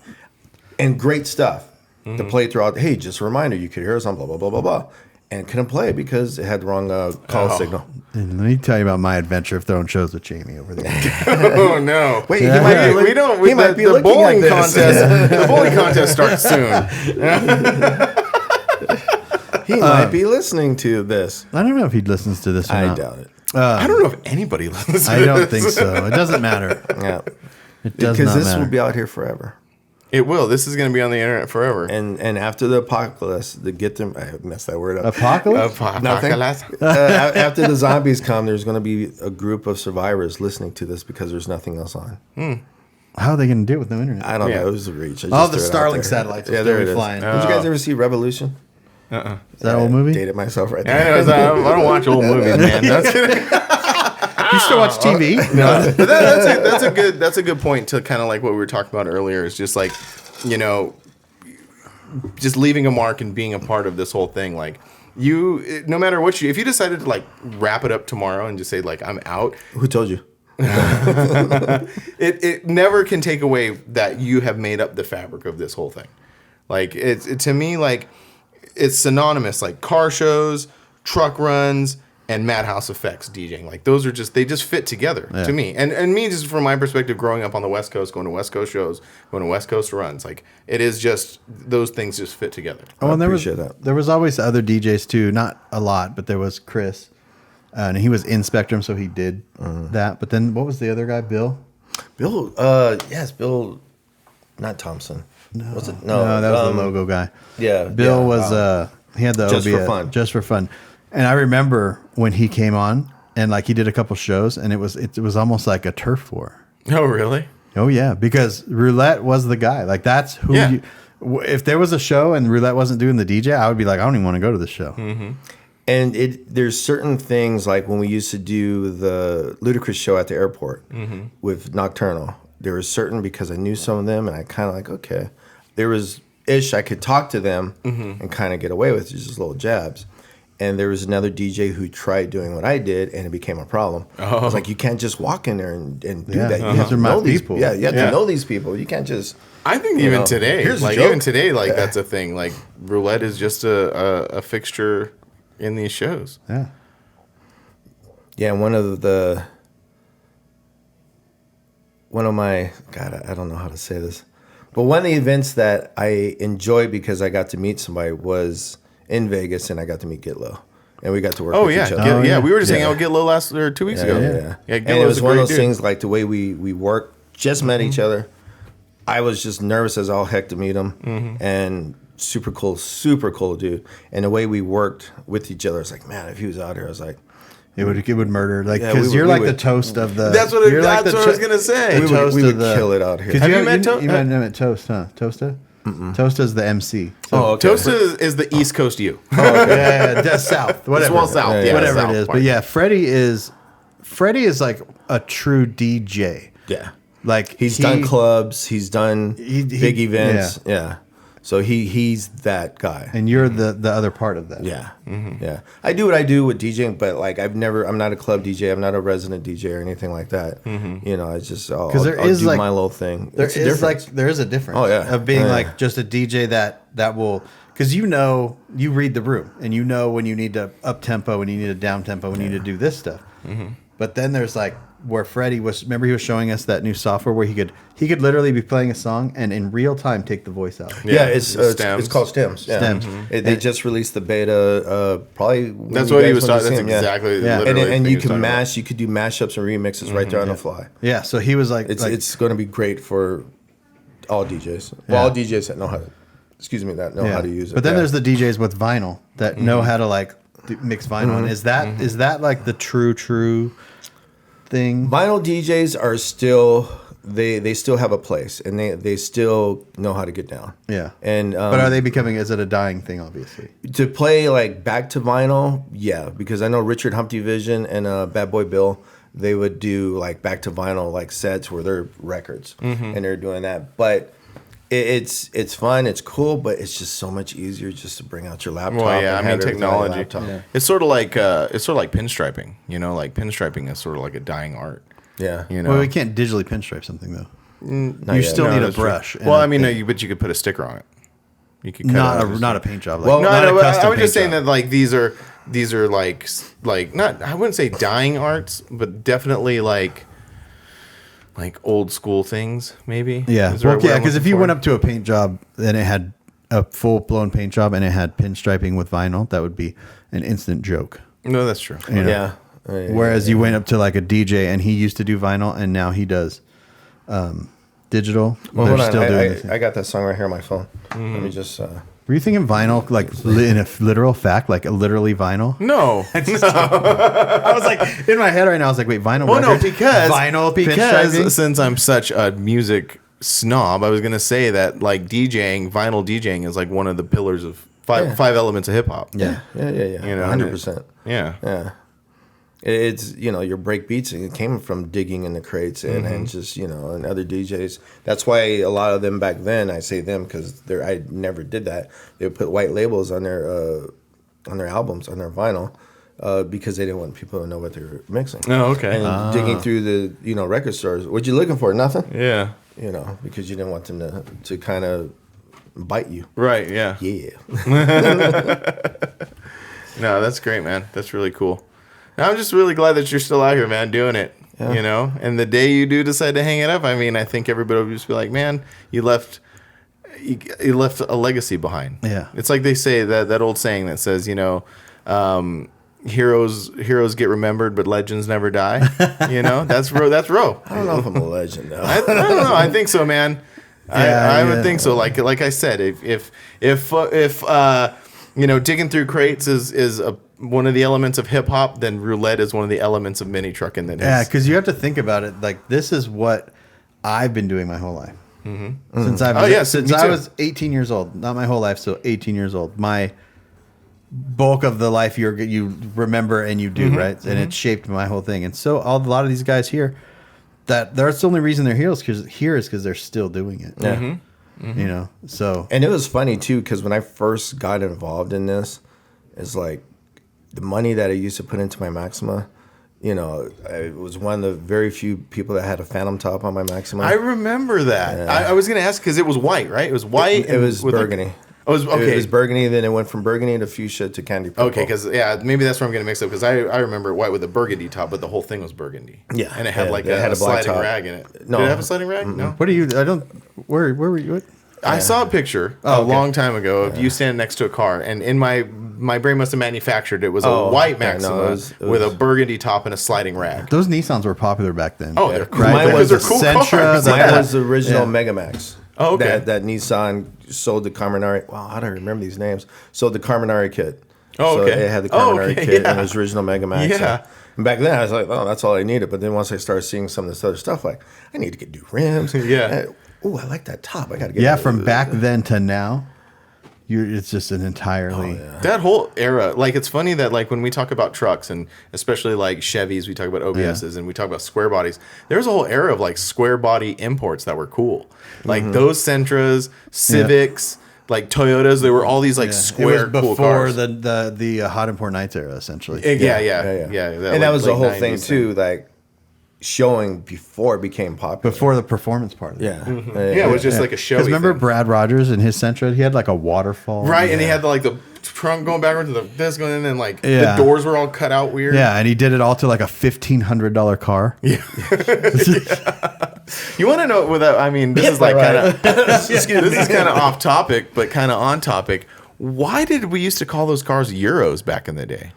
and great stuff to play throughout. Hey, just a reminder, you could hear us on blah, blah, blah, blah, blah. And couldn't play it because it had the wrong call signal. And let me tell you about my adventure of throwing shows with Jamie over there. Oh, no. Wait, Yeah. he might be, We don't. he might be the looking bowling at this. contest. The bowling contest starts soon. He might be listening to this. I don't know if he listens to this or I not. doubt it. I don't know if anybody listens to I don't this. think so. It doesn't matter. Yeah. It does Because not this matter. will be out here forever. It will. This is going to be on the internet forever. And after the apocalypse, I messed that word up. Apocalypse? Nothing. Apocalypse. After the zombies come, there's going to be a group of survivors listening to this because there's nothing else on. How are they going to do it with no internet? I don't Yeah. know. It was a reach. I Oh, just the threw it out Starlink there. satellites will Yeah, still there be it is. flying. Did you guys ever see Revolution? Is that an old movie? Dated myself right I there. know. I don't watch old movies, man. You still watch TV? But that's a good point to kind of like what we were talking about earlier. Is just like, you know, just leaving a mark and being a part of this whole thing. Like you, no matter what if you decided to like wrap it up tomorrow and just say like I'm out, Who told you? it never can take away that you have made up the fabric of this whole thing. Like to me, like it's synonymous. Like car shows, truck runs, and Madhouse Effects DJing. Like those are they just fit together to me. And me, just from my perspective, growing up on the West Coast, going to West Coast shows, going to West Coast runs, like it is just those things just fit together. Oh, and appreciate that. there was always other DJs too. Not a lot, but there was Chris. And he was in Spectrum, so he did that. But then what was the other guy? Bill? Bill, yes, Bill, not Thompson. No. Was it? No, that was the logo guy. Yeah. Bill yeah, was he had the Just for OBS, fun. just for fun. And I remember when he came on and like he did a couple shows and it was almost like a turf war. Oh, really? Oh yeah, because Roulette was the guy. Like that's who Yeah. if there was a show and Roulette wasn't doing the DJ, I would be like, I don't even want to go to this show. And there's certain things like when we used to do the Ludacris show at the airport with Nocturnal. There was certain because I knew some of them and I kind of like okay. There was I could talk to them and kind of get away with just little jabs. And there was another DJ who tried doing what I did, and it became a problem. I was like, you can't just walk in there and do Yeah, that. You these have to are my know these people. people. Yeah, you have Yeah. to know these people. You can't just. I think You even know, today, here's a like joke. even today, like that's a thing. Like Roulette is just a fixture in these shows. Yeah. Yeah, one of my God, I don't know how to say this, but one of the events that I enjoyed because I got to meet somebody was in Vegas, and I got to meet Get Low, and we got to work Oh with yeah, each other. Get- Oh, yeah. yeah. We were just hanging Yeah. out with Get Low 2 weeks ago. Yeah. Get And it Low's was a one of great those dude. things like the way we work, just met each other. I was just nervous as all heck to meet him, and super cool dude. And the way we worked with each other, it's like, man, if he was out here, I was like, It would murder like Yeah, because we you're would- like we the would- toast of the. That's what you're like I was gonna say. the We would- toast we of would the- kill it out here. 'cause Have you you met you met Toast, huh? Toasta? Toasta's the MC. So, oh, okay. Toast is the East Coast you. yeah, that's south, whatever, well south, yeah, whatever south it is. part. But yeah, Freddie is like a true DJ. Yeah. Like He's done clubs. He's done big events. Yeah. So he's that guy. and you're the other part of that. Yeah. Yeah. I do what I do with DJing, but like I'm not a club DJ. I'm not a resident DJ or anything like that. You know, I just I'll do my little thing. There is a difference. Oh, yeah. Of being Yeah. like just a DJ that will, because you read the room and you know when you need to up tempo, when you need a down tempo, when you need to do this stuff. But then there's like where Freddie was. Remember, he was showing us that new software where he could literally be playing a song and in real time take the voice out. Yeah, it's called Stems. Yeah. Stems. They just released the beta. Probably That's what he was talking. That's exactly. literally And the you thing he was can talking mash. You could do mashups and remixes right there on the fly. Yeah. So he was like, It's going to be great for all DJs. Well, all DJs that know how to. That know how to use it. But then there's the DJs with vinyl that know how to like mix vinyl. And is that like the true thing? Vinyl DJs are still they still have a place and they still know how to get down. Yeah. And but are they becoming? Is it a dying thing? Obviously. to play like back to vinyl? Yeah, because I know Richard Humpty Vision and Bad Boy Bill. They would do like back to vinyl like sets where they're records and they're doing that. But it's fun, it's cool, but it's just so much easier just to bring out your laptop. Well, yeah, and I mean have everything on your technology. laptop. It's sort of like pinstriping. You know, like pinstriping is sort of like a dying art. Yeah. You know, Well, we can't digitally pinstripe something though. Not You yet. still need a that's true. brush. and Well, a- I mean, but you could put a sticker on it. You could cut not a paint job. Like, Well, No, not no, a but custom I was just paint saying job. that like these are like not, I wouldn't say dying arts, but definitely like old school things maybe. Yeah, Is the right word I'm because if looking you for? went up to a paint job and it had a full blown paint job and it had pinstriping with vinyl, that would be an instant joke. No, that's true. You know? Yeah. Whereas you went up to like a DJ and he used to do vinyl and now he does digital. Well, They're hold on. still doing the same. I got that song right here on my phone. Let me just. Were you thinking vinyl, like in a literal fact, like literally vinyl? No, I was like, in my head right now, I was like, wait, vinyl well, no, record? because vinyl pinstriping? since I'm such a music snob, I was gonna say that like vinyl DJing is like one of the pillars of five elements of hip hop. Yeah. Yeah. You know, 100%. Yeah. Yeah. It's, your break beats, it came from digging in the crates and just, and other DJs. That's why a lot of them back then, I say them because I never did that. They would put white labels on their albums, on their vinyl, because they didn't want people to know what they were mixing. Oh, okay. And digging through the, record stores. What you looking for? Nothing? Yeah. Because you didn't want them to kind of bite you. Right. Yeah. Yeah. No, that's great, man. That's really cool. I'm just really glad that you're still out here, man, doing it. Yeah. You know, and the day you do decide to hang it up, I mean, I think everybody will just be like, man, you left a legacy behind. Yeah. It's like they say that old saying that says, heroes get remembered, but legends never die. That's Ro. I don't know if I'm a legend, though. I don't know. I think so, man. I would think so. Like I said, if digging through crates is one of the elements of hip hop, then roulette is one of the elements of mini trucking. Yeah, because you have to think about it. Like, this is what I've been doing my whole life. Since I was 18 years old. Not my whole life, so 18 years old. My bulk of the life you remember and you do, right? And it shaped my whole thing. And so a lot of these guys here, that's the only reason they're here is because they're still doing it. Yeah. So. And it was funny, too, because when I first got involved in this, it's like the money that I used to put into my Maxima, I was one of the very few people that had a Phantom top on my Maxima. I remember that. Yeah. I was going to ask because it was white, right? It was white. It was with burgundy. It was okay. It was burgundy, then it went from burgundy to fuchsia to candy purple. Okay, because maybe that's where I'm getting mixed up. Because I remember white with a burgundy top, but the whole thing was burgundy. Yeah, and it had it had a a black sliding top. rag in it. No. Did it have a sliding rag? No. What are you? I don't. Where were you? What? I saw a picture a long time ago of you standing next to a car, and in my brain must have manufactured it was a white Maxima it was- with a burgundy top and a sliding rag. Those Nissans were popular back then. Oh, they're cool. Right, Mine was They're the cool Sentra, cars. the- Mine was the original Yeah. Megamax. Oh, okay. That Nissan sold the Carminari. Wow, how do I remember these names? Sold the Carminari kit. Oh, okay. So it had the Oh, Carminari okay, kit yeah. and it was original Megamax. Yeah. And back then I was like, oh, that's all I needed. But then once I started seeing some of this other stuff, like I need to get new rims. Yeah. Oh, I like that top. I got to get. Yeah, from back then to now, it's just an entirely. That whole era, like it's funny that like when we talk about trucks and especially like Chevys, we talk about OBSs and we talk about square bodies. There's a whole era of like square body imports that were cool, like those Sentras, Civics, like Toyotas. There were all these like square cool cars. Before the hot import nights era, essentially. Yeah. And that was the whole thing too, like showing before it became popular. Before the performance part of it. Yeah. It was just like a show. Because remember Brad Rogers in his Sentra, he had like a waterfall. Right, and he had the trunk going babackwards to this going in, and like the doors were all cut out weird. Yeah, and he did it all to like a $1,500 car. Yeah. You want to know without? I mean, this is like kind of this is kind of off topic, but kind of on topic. Why did we used to call those cars Euros back in the day?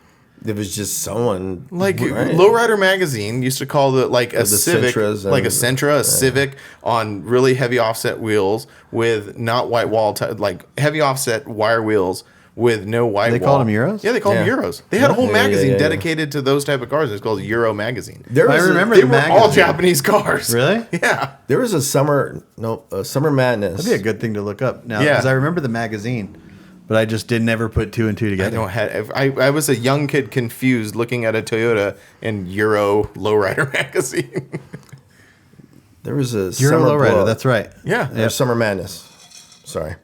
It was just someone like Lowrider magazine used to call it like a Civic, like a Sentra, a Civic on really heavy offset wheels with not white wall, like heavy offset wire wheels with no white wall. They called them Euros? Yeah, they called them Euros. They had a whole magazine dedicated to those type of cars. It's called Euro Magazine. I remember they were all Japanese cars. Really? Yeah. There was a Summer Madness. That'd be a good thing to look up now because I remember the magazine. But I just didn't ever put two and two together. I was a young kid confused looking at a Toyota and Euro Lowrider magazine. There was a Euro Summer Lowrider, Blow. that's right. Yeah. There's Summer Madness. Sorry.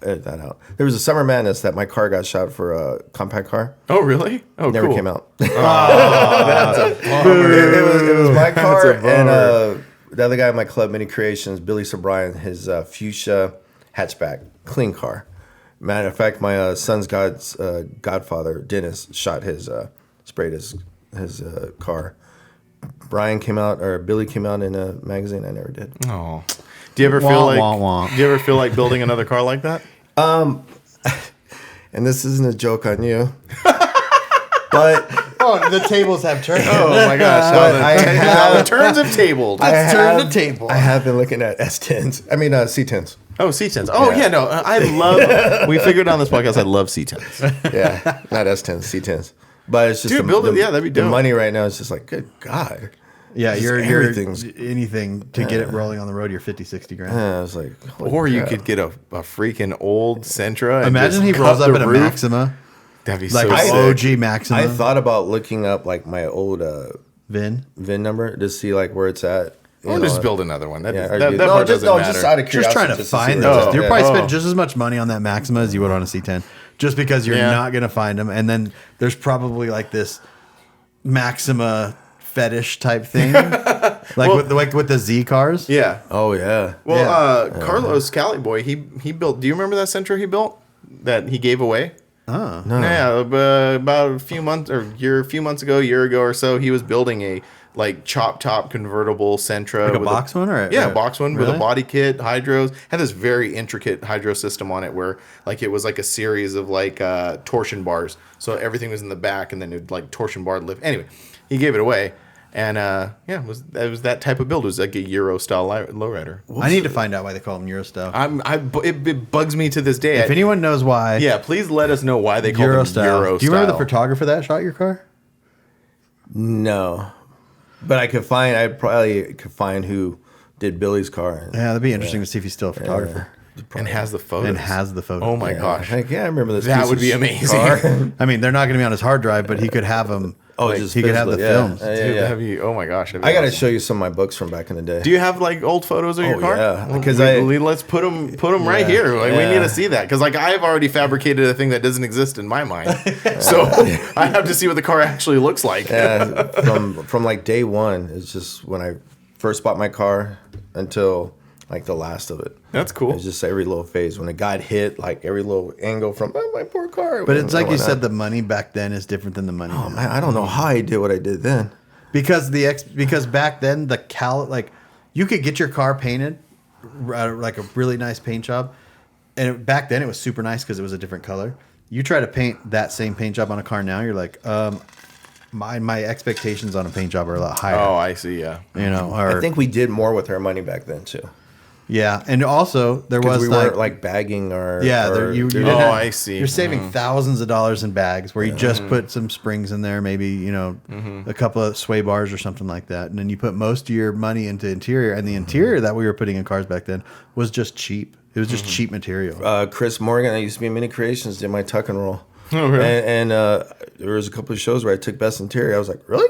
Edit that out. There was a Summer Madness that my car got shot for a compact car. Oh, really? Oh, Never cool. came out. That's a bummer. It was my car and the other guy in my club, Mini Creations, Billy Sobrian, his fuchsia hatchback, clean car. Matter of fact, my son's godfather, Dennis, sprayed his car. Brian came out, or Billy came out in a magazine. I never did. Oh, do you ever feel like? Do you ever feel like building another car like that? And this isn't a joke on you, but the tables have turned. Oh my gosh! How the turns have tabled. Let's turn the table. I have been looking at S10s. I mean C10s. Oh, C10s. Oh, yeah, no. I love... We figured on this podcast I love C10s. Yeah, not S10s, C10s. But it's just... Dude, build it. Yeah, that'd be dope. The money right now is just like, good God. Yeah, everything's... anything to get it rolling on the road, you're 50, 60 grand. I was like... Or you could get a freaking old Sentra and imagine he rolls up in a Maxima. That'd be like so sick. OG Maxima. I thought about looking up like my old VIN number to see like where it's at. Or just build another one. That part just doesn't matter. just out of curiosity. Just trying to find those. You're probably spend just as much money on that Maxima as you would on a C10, just because you're not going to find them. And then there's probably like this Maxima fetish type thing, with the Z cars. Yeah. Oh yeah. Well, Carlos Caliboy, he built. Do you remember that Sentra he built that he gave away? Oh no. Yeah, about a few months ago, a year ago or so, he was building a like chop top convertible Sentra, like a box one, or a box one with a body kit, hydros. Had this very intricate hydro system on it, where like it was like a series of like torsion bars, so everything was in the back, and then it like torsion bar lift. Anyway, he gave it away, and it was that type of build. It was like a Euro style lowrider. I need to find out why they call them Euro style. It bugs me to this day. If anyone knows why, please let us know why they call them Euro style. Do you remember the photographer that shot your car? No. But I probably could find who did Billy's car. Yeah, that'd be interesting to see if he's still a photographer. And has the photos. Oh my gosh. Like, I remember this. That would be amazing. I mean, they're not going to be on his hard drive, but he could have them. He could have the films. Dude, that'd be, oh my gosh. I got to show you some of my books from back in the day. Do you have like old photos of your car? Yeah, because let's put them right here. Like we need to see that, because like I've already fabricated a thing that doesn't exist in my mind. So I have to see what the car actually looks like. Yeah, from like day one, it's just when I first bought my car until like the last of it. That's cool. It's just every little phase when it got hit, like every little angle from my poor car. But it's like you said, the money back then is different than the money now. Man, I don't know how I did what I did then. Because back then you could get your car painted like a really nice paint job, and back then it was super nice because it was a different color. You try to paint that same paint job on a car now, you're like, my expectations on a paint job are a lot higher. Oh, I see. Yeah, I think we did more with our money back then too. Yeah, and also there was we weren't like bagging or I see. You're saving thousands of dollars in bags where you just put some springs in there, maybe a couple of sway bars or something like that, and then you put most of your money into interior. And the interior that we were putting in cars back then was just cheap. It was just cheap material. Chris Morgan, I used to be in Mini Creations, did my tuck and roll. Oh, really? And there was a couple of shows where I took best interior. I was like, really?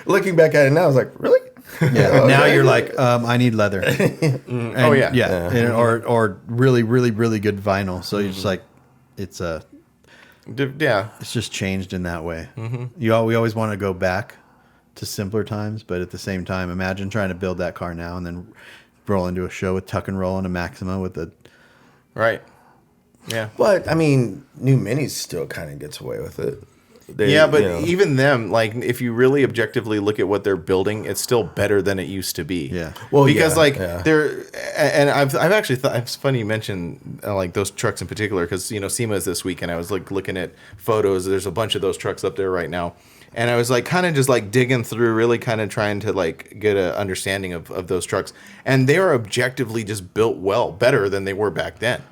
Looking back at it now, I was like, really? Yeah. Now you're like, I need leather. Oh, yeah. Yeah. And, or really, really, really good vinyl. So you're just like, it's just changed in that way. We always want to go back to simpler times, but at the same time, imagine trying to build that car now and then roll into a show with tuck and roll and a Maxima with a Right. Yeah. But I mean, new Minis still kind of gets away with it. Even them, like, if you really objectively look at what they're building, it's still better than it used to be. Yeah. Well, because they're, and I've actually thought it's funny you mention like those trucks in particular because SEMA is this week and I was like looking at photos. There's a bunch of those trucks up there right now, and I was like kind of just like digging through, really kind of trying to like get an understanding of those trucks, and they are objectively just built better than they were back then.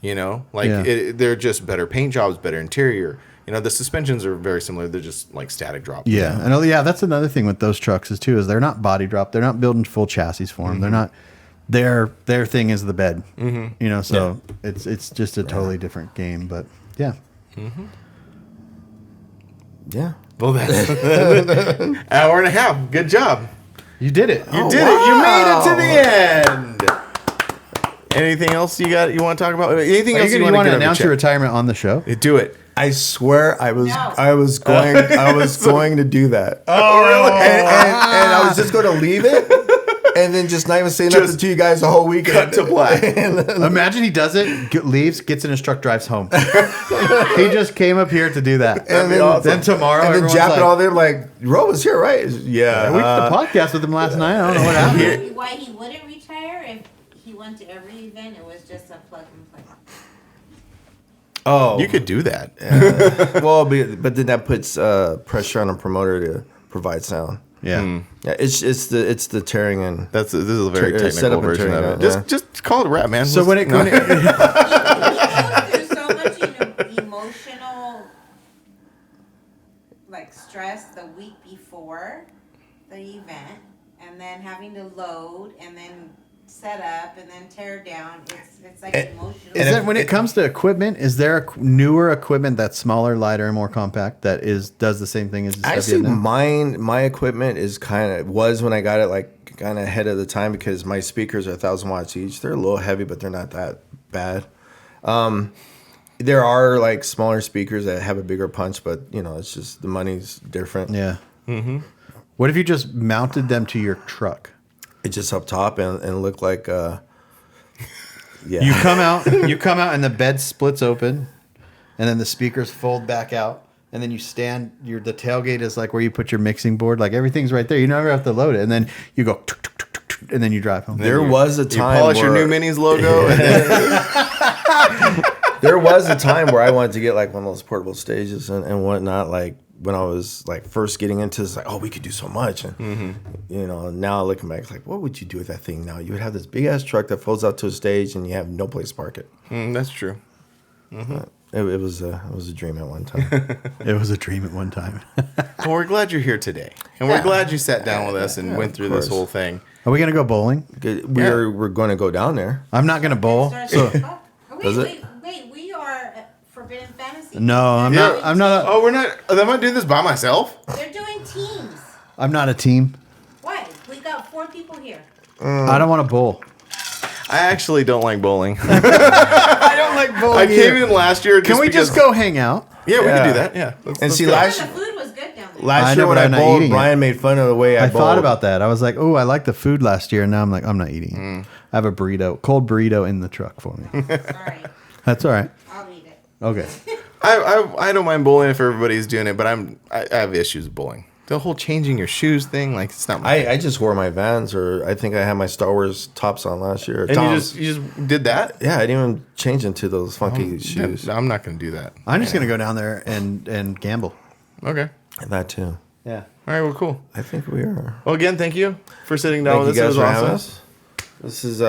They're just better paint jobs, better interior. The suspensions are very similar. They're just like static drop. Yeah. And that's another thing with those trucks is they're not body drop. They're not building full chassis for them. They're not, their thing is the bed, so it's just a totally different game, but yeah. Yeah. Well, that's hour and a half. Good job. You did it. You did it. You made it to the end. Anything else you want to talk about? Anything else you want to announce your retirement on the show? Do it. I swear I was going to do that. Oh, really? And I was just going to leave it and then just not even say nothing to you guys the whole weekend. Cut to black. Imagine he does it, leaves, gets in his truck, drives home. He just came up here to do that. And then tomorrow, and then everyone's Jap it all there like, Ro was here, right? Yeah. We did the podcast with him last night. I don't know what happened. Why he wouldn't retire if he went to every event, it was just a plug and play. Oh, you could do that. Well, but then that puts pressure on a promoter to provide sound. Yeah, yeah. It's the tearing and this is a very technical setup and version of tearing it. out, Just call it a rap, man. So when it He goes through so much emotional like stress the week before the event, and then having to load and then set up and then tear down. It's like emotional. Is that when it comes to equipment? Is there a newer equipment that's smaller, lighter, and more compact that does the same thing as the stuff you actually have now? my equipment is was when I got it like kind of ahead of the time because my speakers are 1,000 watts each. They're a little heavy, but they're not that bad. There are like smaller speakers that have a bigger punch, but it's just the money's different. Yeah. What if you just mounted them to your truck? It just up top and look like yeah. You come out and the bed splits open, and then the speakers fold back out, and then you stand. The tailgate is like where you put your mixing board. Like everything's right there. You never have to load it, and then you go, tuk, tuk, tuk, tuk, tuk, and then you drive home. There was a time you polish your new Minis logo. And then there was a time where I wanted to get like one of those portable stages and whatnot. Like when I was like first getting into this, like, oh, we could do so much. And, now looking back, it's like, what would you do with that thing now? You would have this big ass truck that folds out to a stage and you have no place to park it. that's true. It was a dream at one time. It was a dream at one time. Well, we're glad you're here today. And we're glad you sat down with us and went through this whole thing. Are we going to go bowling? We're going to go down there. I'm not going to bowl. Wait, we are Forbidden Fantasy. No, I'm not. I'm not. Oh, we're not. Am I doing this by myself? They're doing teams. I'm not a team. What? We got 4 people here. I don't want to bowl. I actually don't like bowling. I don't like bowling. I came in last year. Can we just go hang out? Yeah, we can do that. Yeah. And see, go. last The food was good down there. Last I year know, when but I I'm not bowled, eating it. Brian made fun of the way I bowled. thought about that. I was like, oh, I like the food last year, and now I'm like, I'm not eating it. I have a cold burrito in the truck for me. Sorry. That's all right. I'll eat it. Okay. I don't mind bowling if everybody's doing it, but I have issues with bowling. The whole changing your shoes thing, like it's not. I just wore my Vans, or I think I had my Star Wars tops on last year. And you just did that? Yeah, I didn't even change into those funky shoes. I'm not going to do that. I'm just going to go down there and gamble. Okay. That too. Yeah. All right. Well, cool. I think we are. Well, again, thank you for sitting down Thank with you us. guys It was for having awesome. us. This is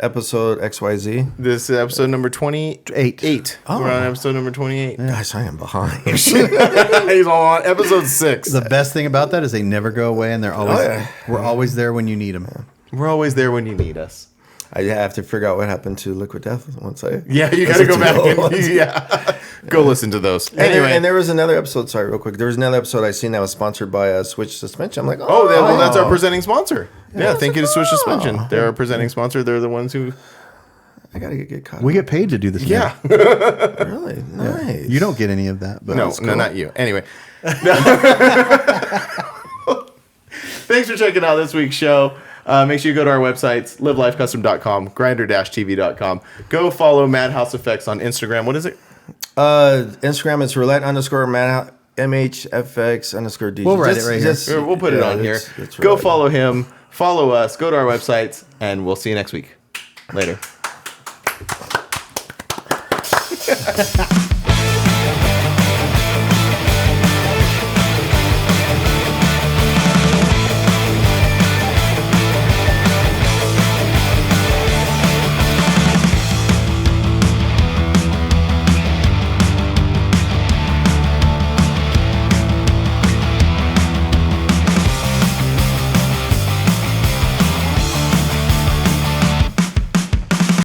episode XYZ. This is episode number 28. Oh. We're on episode number 28. Gosh, I am behind. He's on episode 6. The best thing about that is they never go away, and they're always we're always there when you need them. We're always there when you need us. I have to figure out what happened to Liquid Death once I. Yeah, you got to go back and go listen to those. Anyway, And there was another episode. Sorry, real quick. There was another episode I seen that was sponsored by Switch Suspension. I'm like, well, that's our presenting sponsor. Yeah, thank you to Switch Suspension. They're our presenting sponsor. They're the ones who. I gotta get caught. We get paid to do this. Yeah, Really nice. You don't get any of that, but no, not you. Anyway. Thanks for checking out this week's show. Make sure you go to our websites, livelifecustom.com, grinder-tv.com. Go follow Madhouse Effects on Instagram. What is it? Instagram is roulette_MHFX_DJ. We'll write it right here. We'll put it on here. Go follow him. Follow us. Go to our websites, and we'll see you next week. Later.